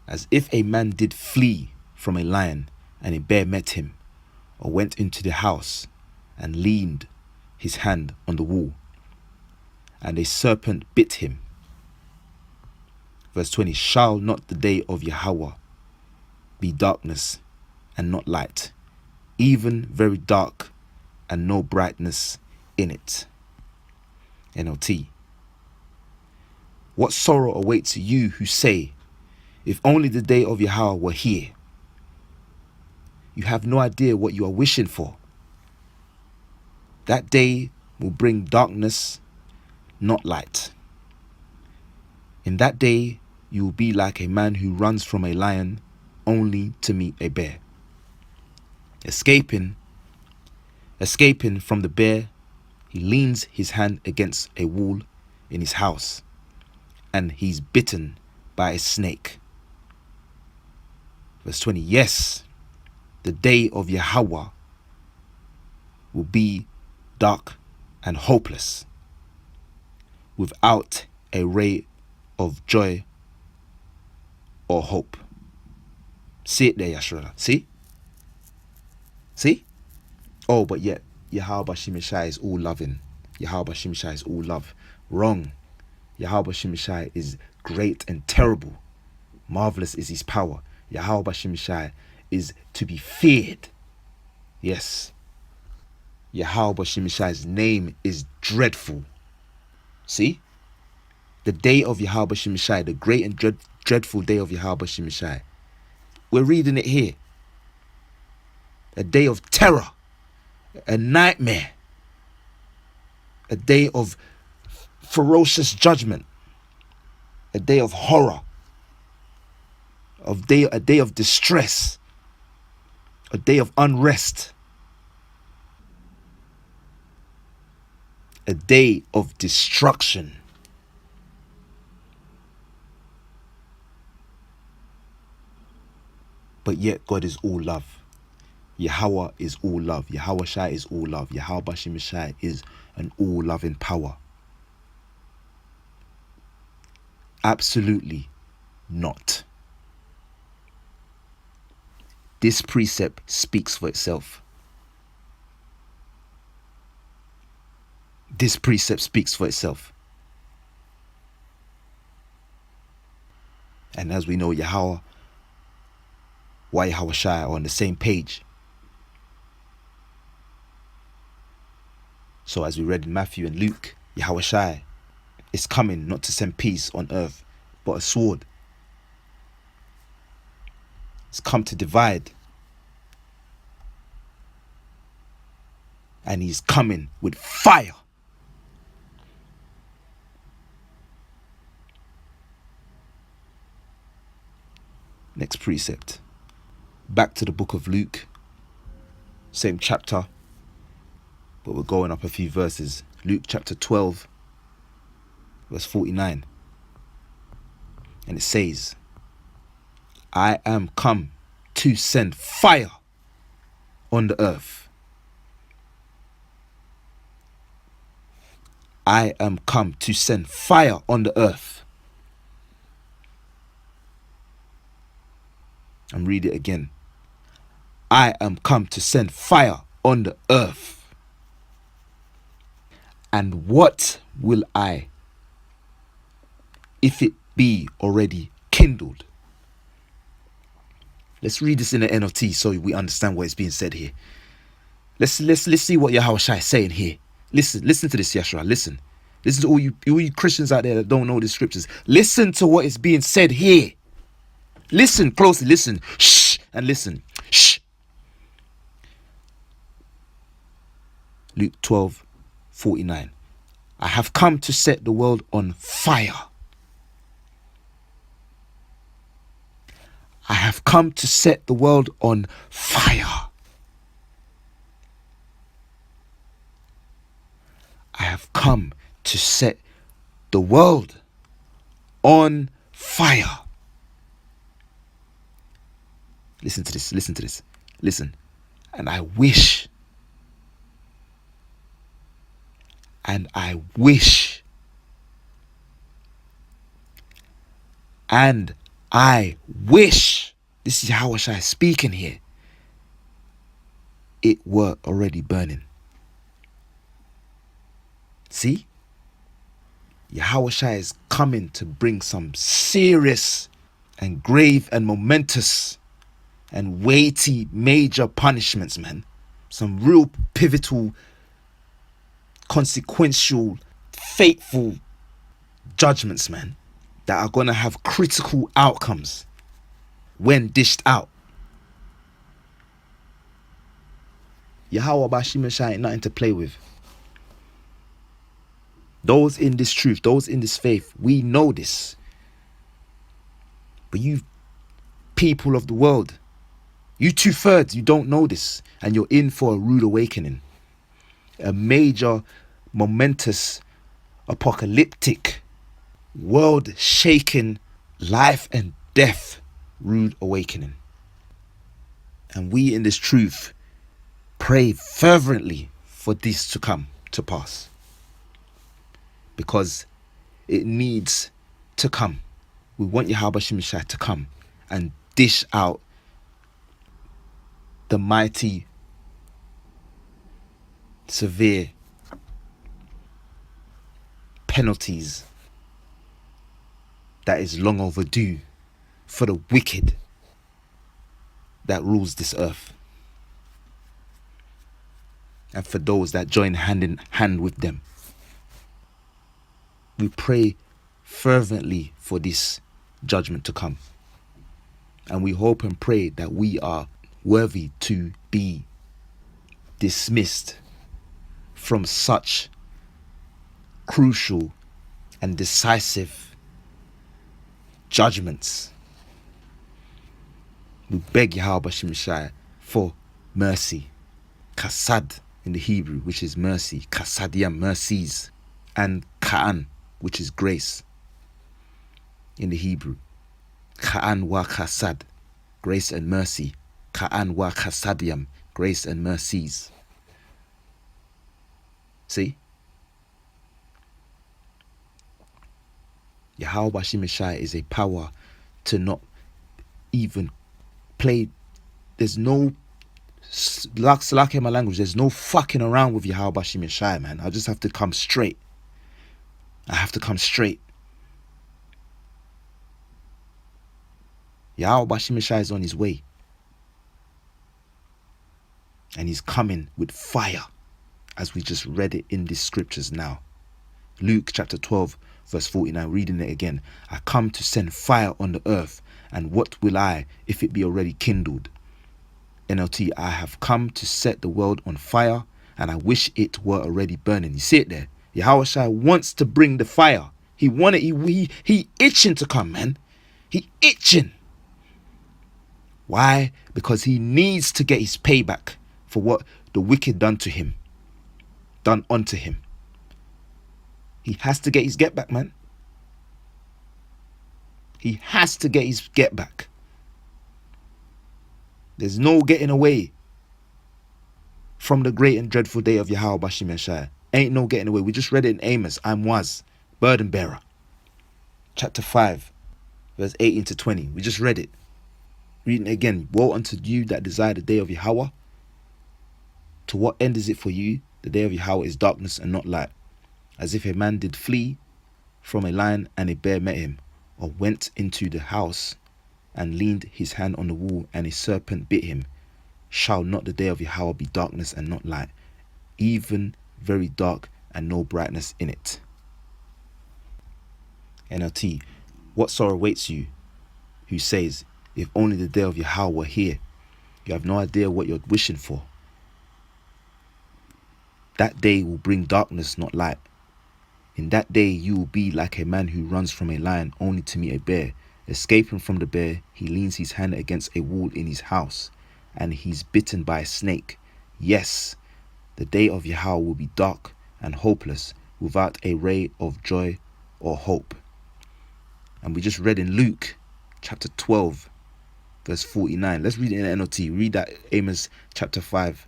As if a man did flee from a lion, and a bear met him, or went into the house and leaned his hand on the wall, and a serpent bit him." Verse 20, "Shall not the day of Yahawah be darkness and not light, even very dark and no brightness in it?" NLT. "What sorrow awaits you who say, if only the day of Yahawah were here. You have no idea what you are wishing for. That day will bring darkness, not light. In that day, you will be like a man who runs from a lion only to meet a bear. Escaping from the bear, he leans his hand against a wall in his house, and he's bitten by a snake." Verse 20, "Yes, the day of Yahawah will be dark and hopeless, without a ray of joy or hope." See it there, Yashra. See? Oh, but yet Yahawashi is all loving. Yahawashi is all love. Wrong. Yahawashi is great and terrible. Marvelous is his power. Yahawashi is to be feared. Yes. Yahawah's name is dreadful. See? The day of Yahawashi, the great and dreadful day of Yahawashi. We're reading it here. A day of terror, a nightmare, a day of ferocious judgment, a day of horror, a day of distress, a day of unrest, a day of destruction. But yet God is all love. Yahawah is all love. Yahawashi is all love. Yahawashi is an all-loving power. Absolutely not. This precept speaks for itself. This precept speaks for itself. And as we know, Yahawah, Yahawashi are on the same page. So as we read in Matthew and Luke, Yahawashi is coming not to send peace on earth, but a sword. It's come to divide. And he's coming with fire. Next precept. Back to the book of Luke. Same chapter, but we're going up a few verses. Luke chapter 12, verse 49. And it says, "I am come to send fire on the earth." I am come to send fire on the earth. And read it again. I am come to send fire on the earth. And what will I, if it be already kindled? Let's read this in the NLT so we understand what is being said here. Let's see what Yahawashi is saying here. Listen to this, Yashra. Listen to all you Christians out there that don't know the scriptures. Listen to what is being said here. Listen closely. Listen. Shh. And listen. Shh. Luke 12:49. I have come to set the world on fire. I have come to set the world on fire. I have come to set the world on fire. Listen to this. Listen. And I wish and I wish this is Yahawashi speaking here, it were already burning. See? Yahawashi is coming to bring some serious and grave and momentous and weighty major punishments, man. Some real pivotal, consequential, fateful judgments, man, that are going to have critical outcomes when dished out. Yahawah Bashimashai ain't nothing to play with. Those in this truth, those in this faith, we know this. But you people of the world, you 2/3, you don't know this. And you're in for a rude awakening. A major, momentous, apocalyptic, world-shaking, life and death rude awakening. And we in this truth pray fervently for this to come to pass. Because it needs to come. We want Yahawah Shimshai to come and dish out the mighty, severe penalties that is long overdue for the wicked that rules this earth, and for those that join hand in hand with them. We pray fervently for this judgment to come, and we hope and pray that we are worthy to be dismissed from such crucial and decisive judgments. We beg Yahawah Shimshai for mercy, kasad in the Hebrew, which is mercy, kasadiyam, mercies, and ka'an, which is grace in the Hebrew. Ka'an wa kasad, grace and mercy. Ka'an wa kasadiyam, grace and mercies. See? Yahawah Shimshai is a power to not even play. There's no, like in my language, there's no fucking around with Yahawah Shimshai, man. I just have to come straight. Yahawah Shimshai is on his way. And he's coming with fire, as we just read it in these scriptures now. Luke chapter 12, verse 49, reading it again. I come to send fire on the earth, and what will I if it be already kindled? NLT, I have come to set the world on fire, and I wish it were already burning. You see it there? Yahawashi wants to bring the fire. He itching to come, man. He itching. Why? Because he needs to get his payback for what the wicked done unto him. He has to get his get back, man. He has to get his get back. There's no getting away from the great and dreadful day of Yahawah Shimshai. Ain't no getting away. We just read it in Amos. I was burden bearer. Chapter 5, verse 18 to 20. We just read it. Reading it again. Woe unto you that desire the day of Yahawah. To what end is it for you? The day of Yahawah is darkness and not light. As if a man did flee from a lion and a bear met him, or went into the house and leaned his hand on the wall and a serpent bit him. Shall not the day of Yahawah be darkness and not light, even very dark and no brightness in it? NLT, what sorrow awaits you who says, if only the day of Yahawah were here? You have no idea what you're wishing for. That day will bring darkness, not light. In that day you will be like a man who runs from a lion only to meet a bear. Escaping from the bear, he leans his hand against a wall in his house, and he's bitten by a snake. Yes, the day of Yahawah will be dark and hopeless, without a ray of joy or hope. And we just read in Luke chapter 12, verse 49. Let's read it in the NLT. Read that Amos chapter 5,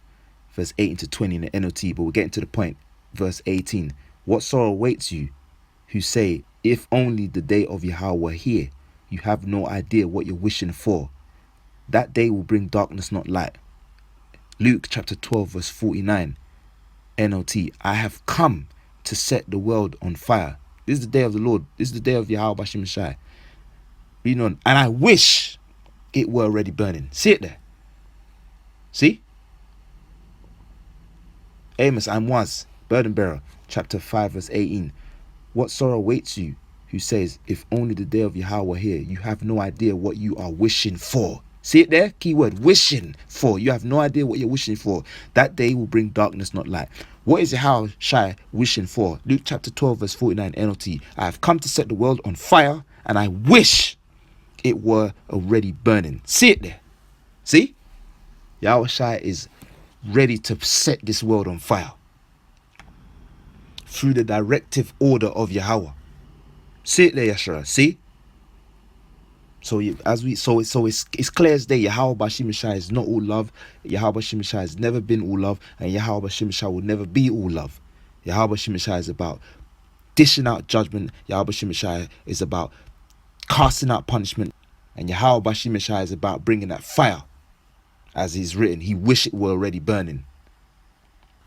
verse 18 to 20 in the NLT. But we're getting to the point. Verse 18. What sorrow awaits you who say, if only the day of Yahawah were here. You have no idea what you're wishing for. That day will bring darkness, not light. Luke chapter 12, verse 49. NLT. I have come to set the world on fire. This is the day of the Lord. This is the day of Yahawashi. Reading on. And I wish it were already burning. See it there? See? Amos, Amwaz, burden bearer, chapter 5, verse 18. What sorrow awaits you who says, if only the day of Yahawah were here. You have no idea what you are wishing for. See it there? Keyword, wishing for. You have no idea what you're wishing for. That day will bring darkness, not light. What is Yahawashi wishing for? Luke chapter 12, verse 49, NLT. I have come to set the world on fire, and I wish it were already burning. See it there? See? Yahawashi is ready to set this world on fire through the directive order of Yahawah. See it there, Yashara. See? So it's clear as day. Yahawah Bashimashai is not all love. Yahawah Bashimashai has never been all love, and Yahawah Bashimashai will never be all love. Yahawah Bashimashai is about dishing out judgment. Yahawah Bashimashai is about casting out punishment, and Yahawah Bashimashai is about bringing that fire, as is written. He wish it were already burning,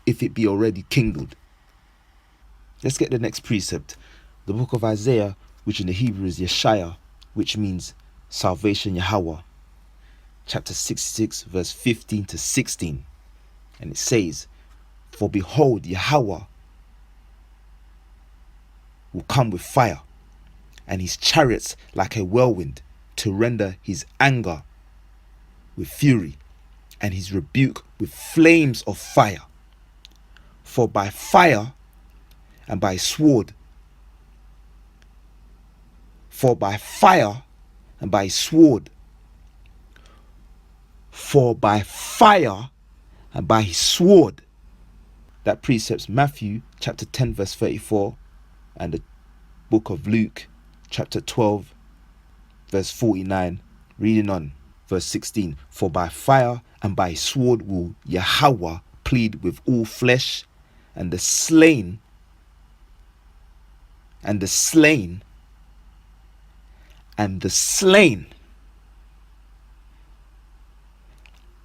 if it be already kindled. Let's get the next precept. The book of Isaiah, which in the Hebrew is Yeshaya, which means salvation, Yahawah. Chapter 66, verse 15 to 16. And it says, for behold, Yahawah will come with fire, and his chariots like a whirlwind, to render his anger with fury, and his rebuke with flames of fire. For by fire and by sword, for by fire and by sword, for by fire and by his sword. That precepts Matthew chapter 10, verse 34, and the book of Luke chapter 12, verse 49, reading on verse 16. For by fire and by sword will Yahawah plead with all flesh, and the slain and the slain and the slain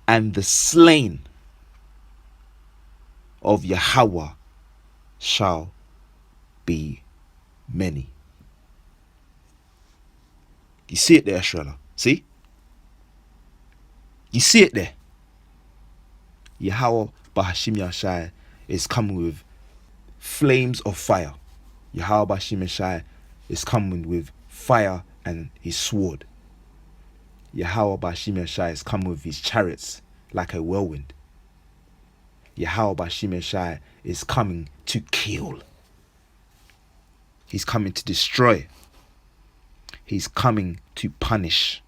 and the slain of Yahawah shall be many. You see it there, Shrella? See? You see it there? Yahawah Bahashim Yahshai is coming with flames of fire. Yahawah Bahashim Yahshai is coming with fire and his sword. Yahawah Bahashim Yahshai is coming with his chariots like a whirlwind. Yahawah Bahashim Yahshai is coming to kill. He's coming to destroy. He's coming to punish.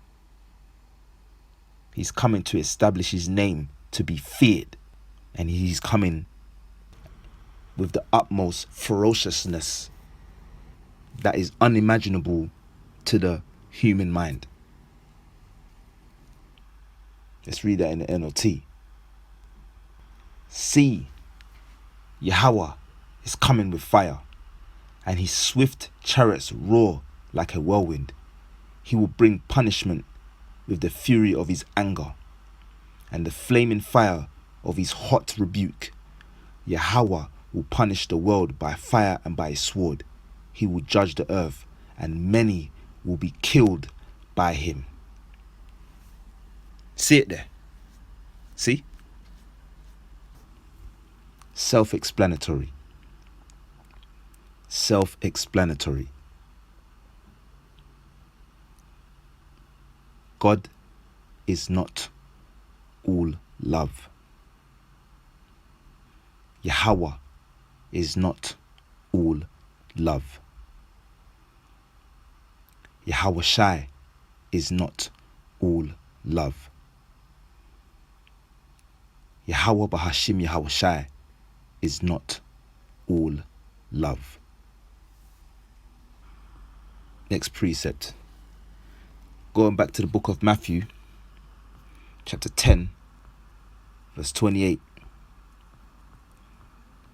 He's coming to establish his name to be feared. And he's coming with the utmost ferociousness that is unimaginable to the human mind. Let's read that in the NLT. See, Yahawah is coming with fire, and his swift chariots roar like a whirlwind. He will bring punishment with the fury of his anger and the flaming fire of his hot rebuke. Yahawah will punish the world by fire and by his sword. He will judge the earth, and many will be killed by him. See it there? See? Self-explanatory. Self-explanatory. God is not all love. Yahawah is not all love. Yahawashi is not all love. Yahawah Bahashim Yahawashi is not all love. Next precept. Going back to the book of Matthew, chapter 10, verse 28.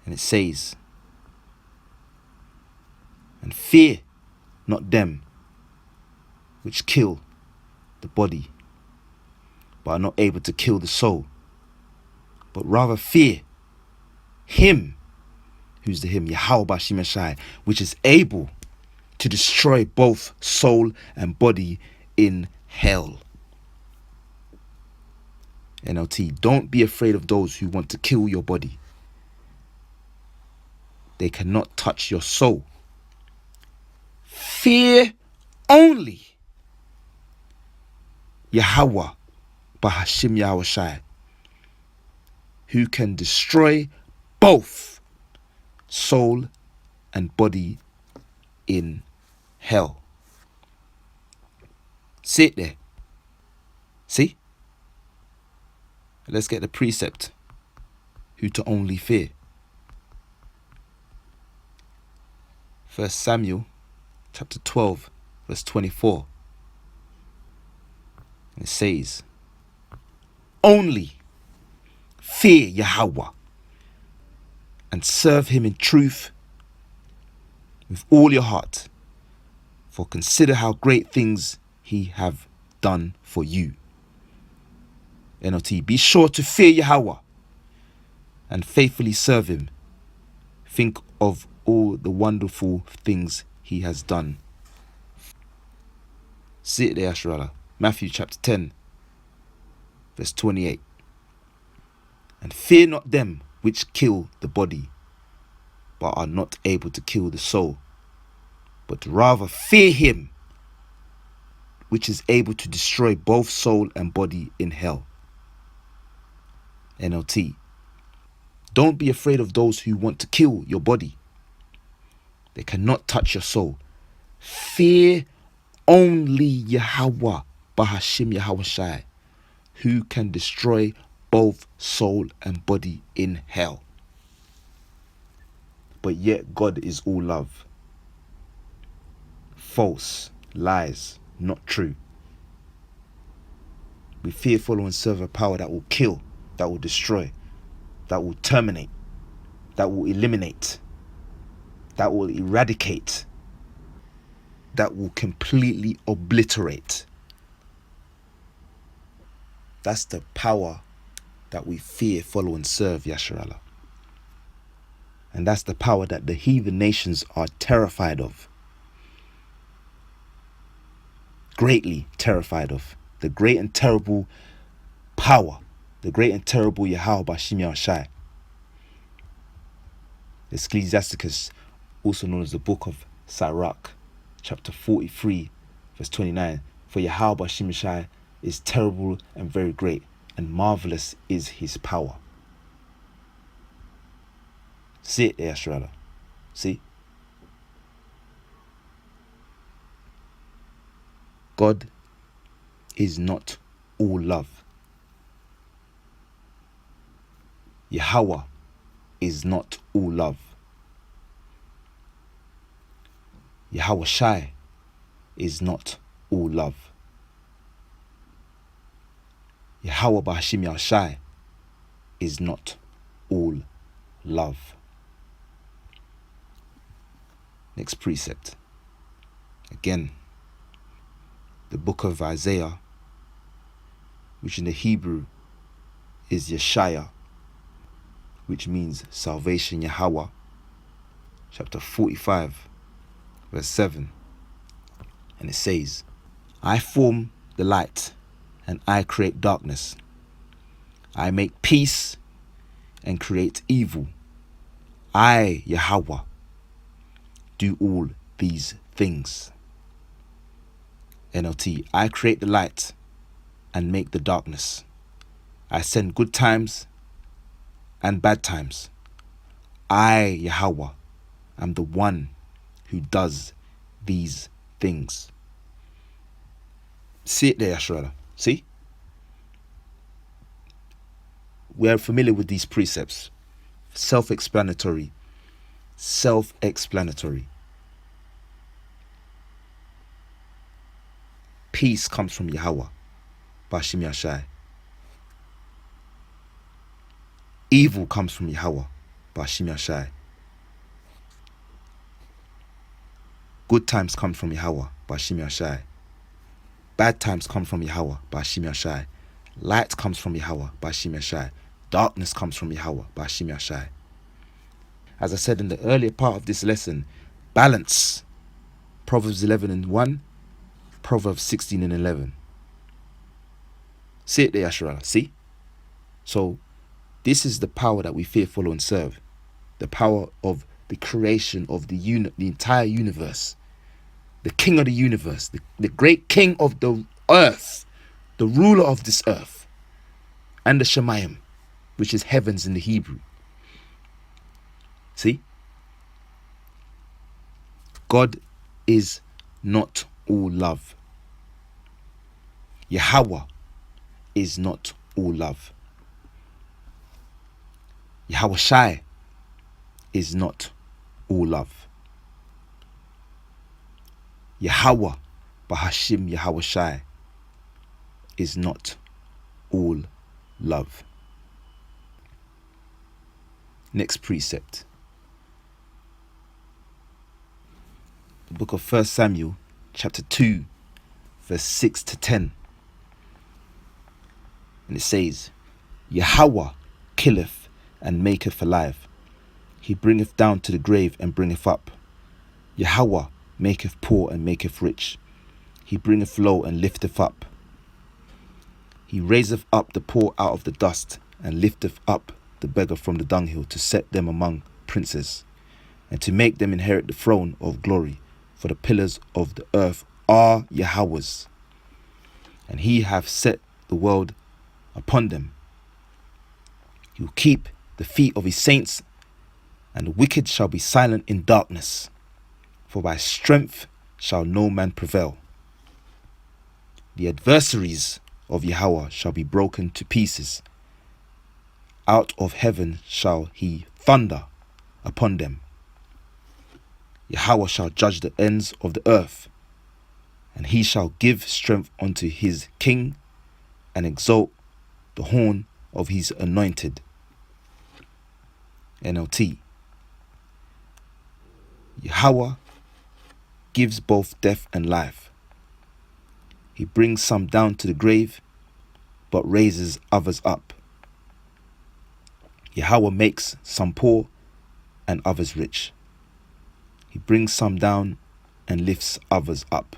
And it says, and fear not them which kill the body, but are not able to kill the soul, but rather fear him, who's the him, Yahawah, which is able to destroy both soul and body in hell. NLT, don't be afraid of those who want to kill your body. They cannot touch your soul. Fear only Yahawah, Yahawashi, who can destroy both soul and body in hell. Sit there. See? Let's get the precept. Who to only fear. 1 Samuel chapter 12 verse 24. And it says, only fear Yahawah and serve him in truth with all your heart, for consider how great things he have done for you. NLT, be sure to fear Yahawah and faithfully serve him. Think of all the wonderful things he has done. Sit there, Ashrala. Matthew chapter 10, verse 28. And fear not them which kill the body, but are not able to kill the soul, but rather fear him which is able to destroy both soul and body in hell. NLT. Don't be afraid of those who want to kill your body. They cannot touch your soul. Fear only Yahawah, Yahawashi, who can destroy both soul and body in hell. But yet God is all love. False, lies, not true. We fear, follow and serve a power that will kill, that will destroy, that will terminate, that will eliminate, that will eradicate, that will completely obliterate. That's the power that we fear, follow and serve, Yasharallah. And that's the power that the heathen nations are terrified of. Greatly terrified of. The great and terrible power. The great and terrible Yahawashi. Ecclesiasticus, also known as the book of Sirach, chapter 43, verse 29. For Yahawashi is terrible and very great, and marvelous is his power. See it there, Ashrala. See? God is not all love. Yahawah is not all love. Yahawashi is not all love. Yahawashi is not all love. Next precept. Again, the book of Isaiah, which in the Hebrew is Yeshaya, which means salvation, Yahawah, chapter 45, verse 7. And it says, I form the light and I create darkness. I make peace and create evil. I, Yahawah, do all these things. NLT, I create the light and make the darkness. I send good times and bad times. I, Yahawah, am the one who does these things. See it there, Yashrala. See? We are familiar with these precepts. Self-explanatory. Self-explanatory. Peace comes from Yahawah, Ba'ashim Yahshai. Evil comes from Yahawah, Ba'ashim Yahshai. Good times come from Yahawah, Ba'ashim Yahshai. Bad times come from Yahawah, Ba'ashim Yahshai. Light comes from Yahawah, Ba'ashim Yahshai. Darkness comes from Yahawah, Ba'ashim Yahshai. As I said in the earlier part of this lesson, balance. Proverbs 11:1, Proverbs 16:11. See it there, Yasharala. See? So, this is the power that we fear, follow, and serve. The power of the creation of the entire universe. The king of the universe. The great king of the earth. The ruler of this earth. And the Shemayim, which is heavens in the Hebrew. See? God is not all love. Yahawah is not all love. Yahawashi is not all love. Yahawah, Ba'ashim Yahawashi, is not all love. Next precept. The book of 1 Samuel, chapter 2, verse 6 to 10. And it says, Yahawah killeth and maketh alive. He bringeth down to the grave and bringeth up. Yahawah maketh poor and maketh rich. He bringeth low and lifteth up. He raiseth up the poor out of the dust and lifteth up the beggar from the dunghill to set them among princes and to make them inherit the throne of glory. For the pillars of the earth are Yahawah's, and he hath set the world upon them. He will keep the feet of his saints, and the wicked shall be silent in darkness. For by strength shall no man prevail. The adversaries of Yahawah shall be broken to pieces. Out of heaven shall he thunder upon them. Yahawah shall judge the ends of the earth, and he shall give strength unto his king, and exalt the horn of his anointed. NLT. Yahawah gives both death and life. He brings some down to the grave, but raises others up. Yahawah makes some poor and others rich. He brings some down and lifts others up.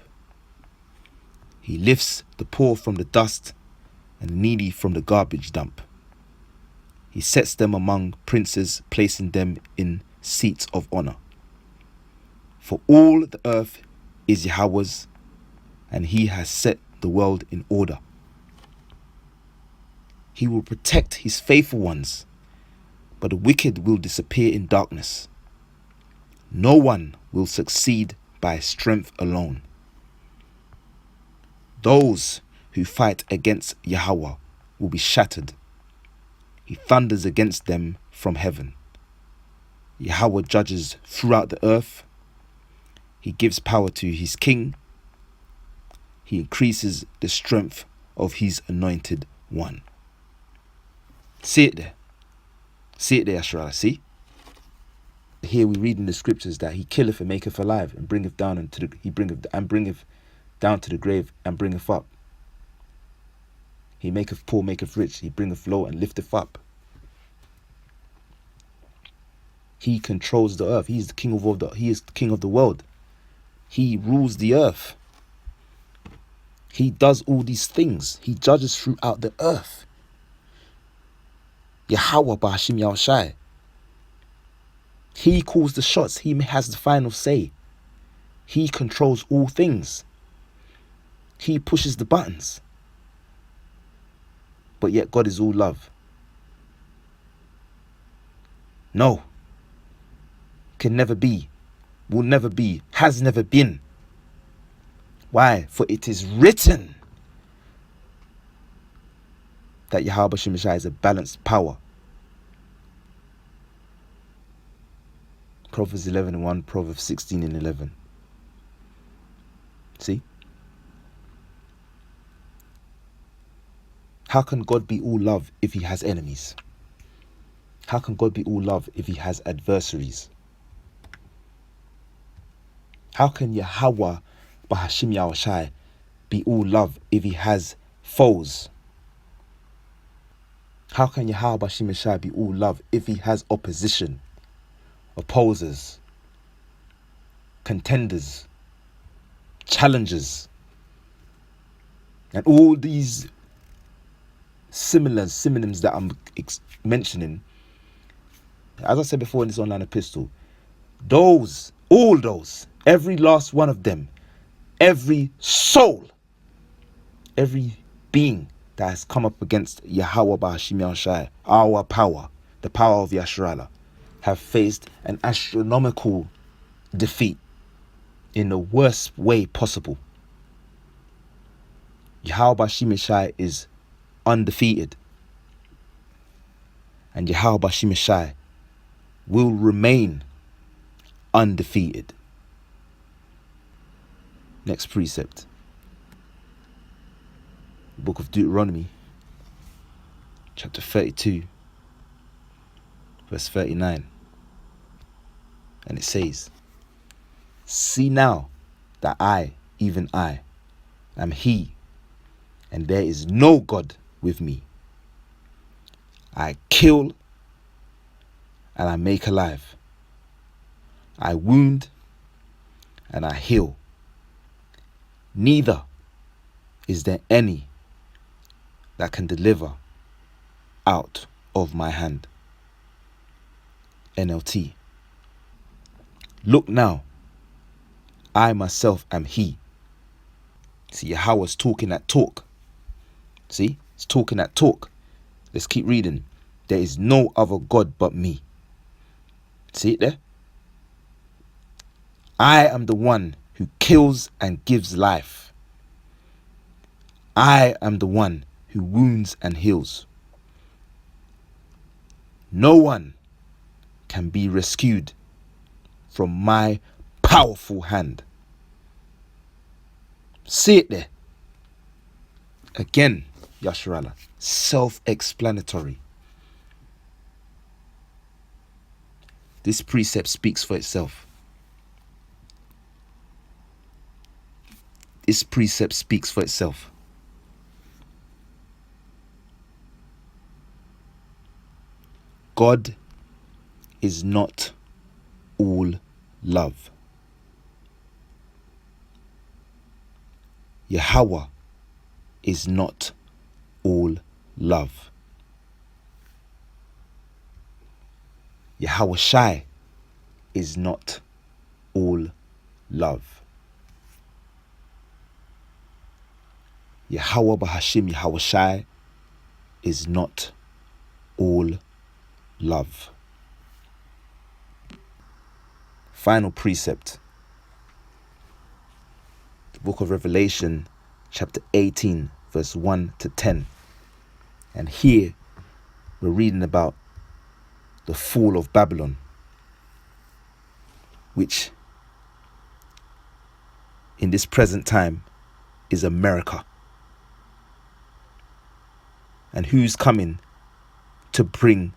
He lifts the poor from the dust and the needy from the garbage dump. He sets them among princes, placing them in seats of honor. For all the earth is Yahawah's, and he has set the world in order. He will protect his faithful ones, but the wicked will disappear in darkness. No one will succeed by strength alone. Those who fight against Yahawah will be shattered. He thunders against them from heaven. Yahawah judges throughout the earth. He gives power to his king. He increases the strength of his anointed one. See it there. See it there, Ashrala. See? Here we read in the scriptures that he killeth and maketh alive, and bringeth down into the bringeth down to the grave and bringeth up. He maketh poor, maketh rich. He bringeth low and lifteth up. He controls the earth. He is the king of all he is the king of the world. He rules the earth. He does all these things. He judges throughout the earth. Yahawah Ba'ashim Yahawashi. He calls the shots. He has the final say. He controls all things. He pushes the buttons. But yet God is all love. No. Can never be. Will never be. Has never been. Why? For it is written that Yahawah Ba'ashim is a balanced power. Proverbs 11:1, Proverbs 16:11. See? How can God be all love if he has enemies? How can God be all love if he has adversaries? How can Yahawah Bahashim Yahawashi be all love if he has foes? How can Yahawah Bahashim Yahawashi be all love if he has opposition, opposers, contenders, challengers, and all these synonyms that I'm mentioning? As I said before in this online epistle, all those, every last one of them, every soul, every being that has come up against Yahawah Bahashim Yahawashi, our power, the power of Yasharallah, have faced an astronomical defeat in the worst way possible. Yahawah Bahashim Yahawashi is undefeated, and Yahawah Bahashim Yahawashi will remain undefeated. Next precept, the book of Deuteronomy, chapter 32, verse 39. And it says, "See now that I, even I, am he, and there is no God with me. I kill and I make alive. I wound and I heal. Neither is there any that can deliver out of my hand." NLT. "Look now, I myself am he." See, Yahawah's talking that talk. See, it's talking that talk. Let's keep reading. "There is no other God but me." See it there? "I am the one who kills and gives life. I am the one who wounds and heals. No one can be rescued from my powerful hand." See it there? Again, Yasharallah, self-explanatory. This precept speaks for itself. This precept speaks for itself. God is not all love. Yahawah is not all love. Yahawashi is not all love. Yahawah Bahashim Yahawashi is not all love. Final precept, the book of Revelation, chapter 18, verse 1 to 10. And here we're reading about the fall of Babylon, which in this present time is America. And who's coming to bring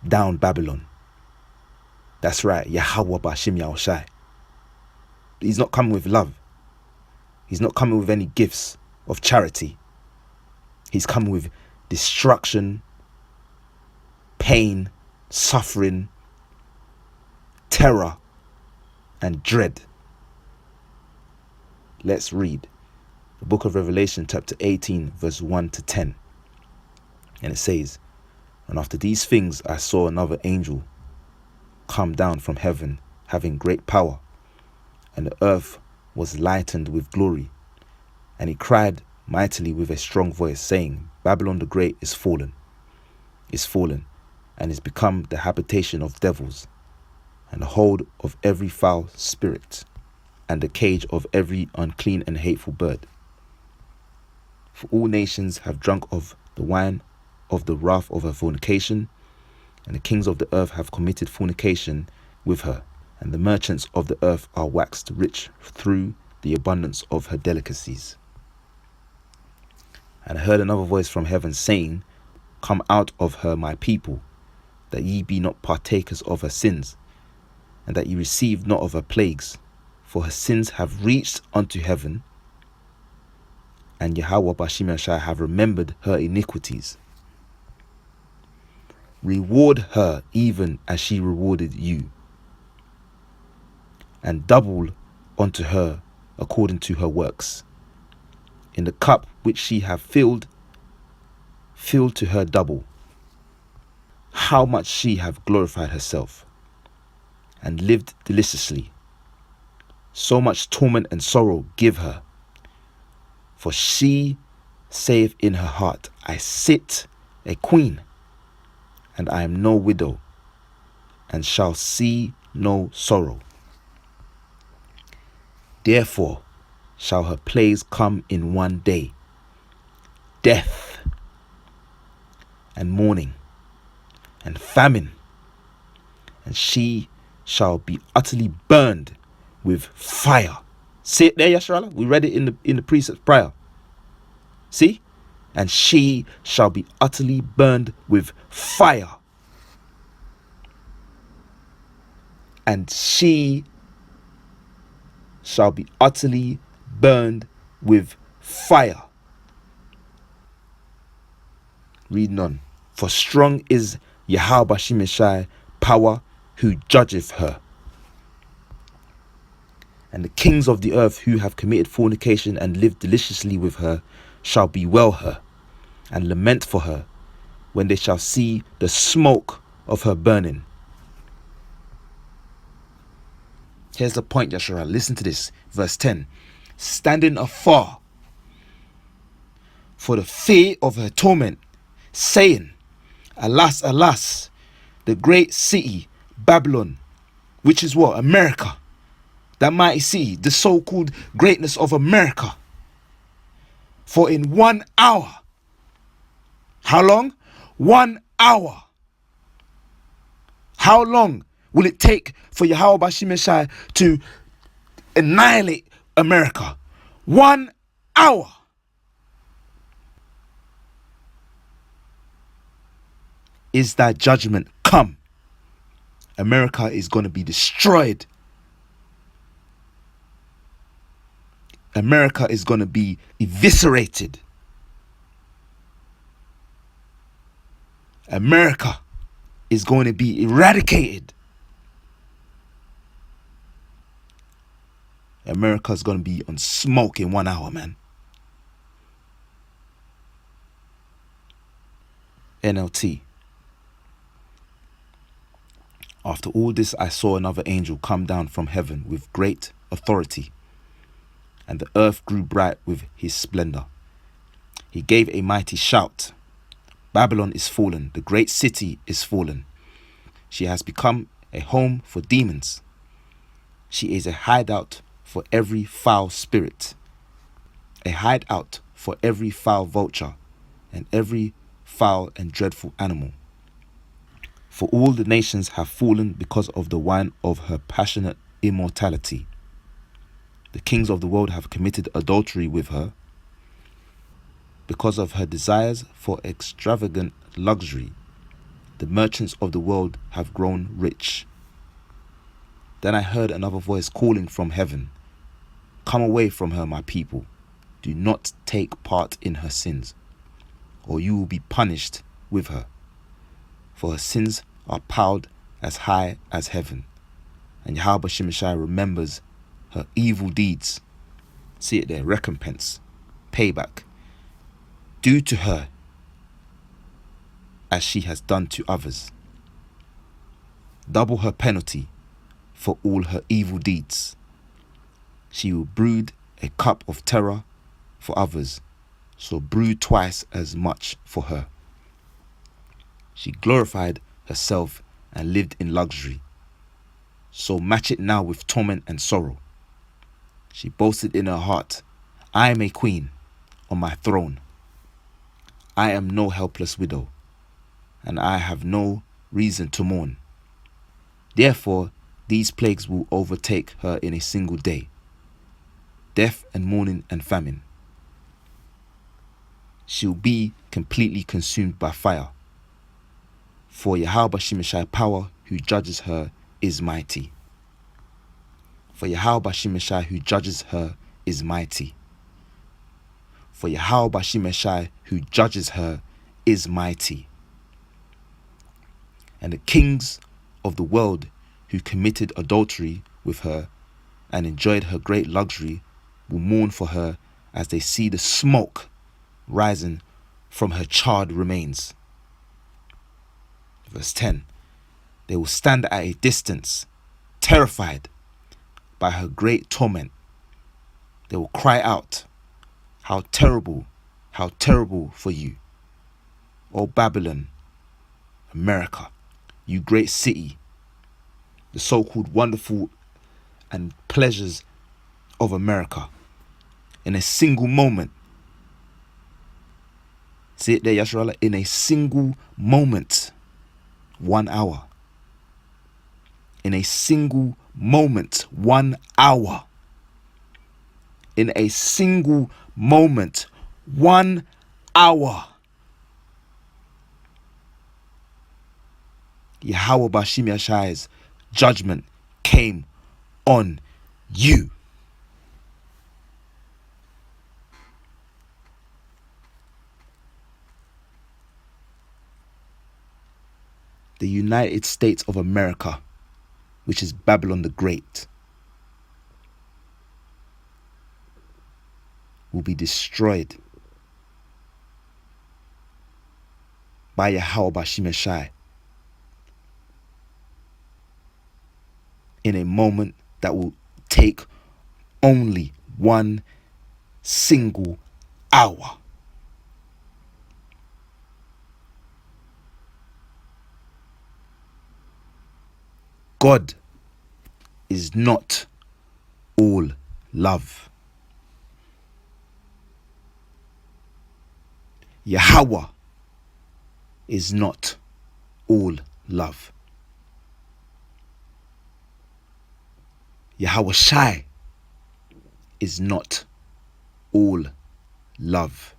down Babylon? That's right, Yahawah Bahashim Yahawashi. He's not coming with love. He's not coming with any gifts of charity. He's coming with destruction, pain, suffering, terror, and dread. Let's read the book of Revelation, chapter 18, verse 1 to 10. And it says, "And after these things I saw another angel come down from heaven, having great power, and the earth was lightened with glory. And he cried mightily with a strong voice, saying, Babylon the Great is fallen, and is become the habitation of devils, and the hold of every foul spirit, and the cage of every unclean and hateful bird. For all nations have drunk of the wine of the wrath of her fornication, and the kings of the earth have committed fornication with her, and the merchants of the earth are waxed rich through the abundance of her delicacies. And I heard another voice from heaven saying, Come out of her, my people, that ye be not partakers of her sins, and that ye receive not of her plagues, for her sins have reached unto heaven, and Yahawah Bashim Yashai have remembered her iniquities. Reward her even as she rewarded you, and double unto her according to her works. In the cup which she hath filled, fill to her double. How much she hath glorified herself, and lived deliciously. So much torment and sorrow give her. For she saith in her heart, I sit a queen, and I am no widow, and shall see no sorrow. Therefore shall her plagues come in one day, death, and mourning, and famine, and she shall be utterly burned with fire. See it there, Yasharala? We read it in the precepts prior. See? And she shall be utterly burned with fire. And she shall be utterly burned with fire. Reading on. For strong is Yahawah Bashim Yashai power who judgeth her. And the kings of the earth who have committed fornication and lived deliciously with her shall bewail her and lament for her when they shall see the smoke of her burning. Here's the point, Yashara. Listen to this. Verse 10. Standing afar for the fear of her torment, saying, Alas, alas, the great city, Babylon, which is what? America. That mighty city, the so-called greatness of America. For in 1 hour, how long? 1 hour. How long will it take for Yahawah Bashim Yashai to annihilate America? 1 hour. Is that judgment come? America is going to be destroyed. America is going to be eviscerated. America is going to be eradicated. America is going to be on smoke in 1 hour, man. NLT. After all this, I saw another angel come down from heaven with great authority, and the earth grew bright with his splendor. He gave a mighty shout. Babylon is fallen, the great city is fallen. She has become a home for demons. She is a hideout for every foul spirit, a hideout for every foul vulture and every foul and dreadful animal. For all the nations have fallen because of the wine of her passionate immortality. The kings of the world have committed adultery with her. Because of her desires for extravagant luxury, the merchants of the world have grown rich. Then I heard another voice calling from heaven, Come away from her, my people. Do not take part in her sins, or you will be punished with her. For her sins are piled as high as heaven, and Yahawah Bashim Yashai remembers her evil deeds. See it there, recompense, payback. Do to her as she has done to others. Double her penalty for all her evil deeds. She will brood a cup of terror for others, so brew twice as much for her. She glorified herself and lived in luxury, so match it now with torment and sorrow. She boasted in her heart, I am a queen on my throne. I am no helpless widow, and I have no reason to mourn. Therefore, these plagues will overtake her in a single day, death and mourning and famine. she'll be completely consumed by fire. For Yahawah Shimeshai's power who judges her is mighty. For Yahawah Shimeshai who judges her is mighty. For Yahawah Shimeshai who judges her is mighty. And the kings of the world who committed adultery with her and enjoyed her great luxury will mourn for her as they see the smoke rising from her charred remains. Verse 10. They will stand at a distance, terrified by her great torment. They will cry out, how terrible for you, O Babylon, America, you great city, the so-called wonderful and pleasures of America. In a single moment, see it there, Yasharallah, in a single moment, 1 hour. In a single moment, 1 hour. In a single moment, 1 hour. Yahawah Bashim Yashai's judgment came on you. The United States of America, which is Babylon the Great, will be destroyed by Yahawah Bashim Yashai in a moment that will take only 1 single hour. God is not all love. Yahawah is not all love. Yahawashi is not all love.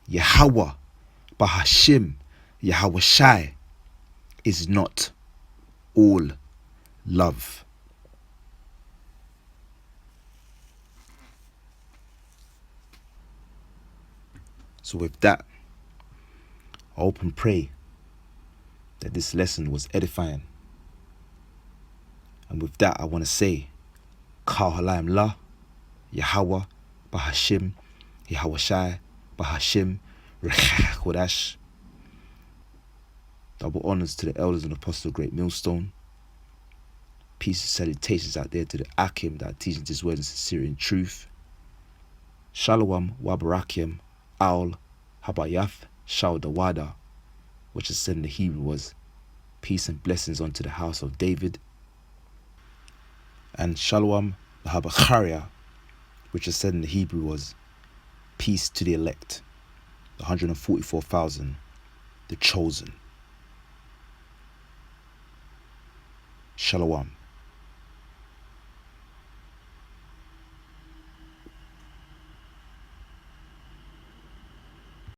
Yahawah Bahashim Yahawashi is not all love. So with that, I hope and pray that this lesson was edifying. And with that, I want to say, Kal Halayim La, Yahawah, Bahashim, Yahawashi, Bahashim, Kodash. Double honors to the elders and apostles of Great Millstone. Peace and salutations out there to the Akim that are teaching this word in sincerity and truth. Shalom, Wabarakim, Aul, Habayath, Shaldawada, which is said in the Hebrew was peace and blessings unto the house of David. And Shalom, Habacharia, which is said in the Hebrew was peace to the elect, the 144,000, the chosen. Shalom.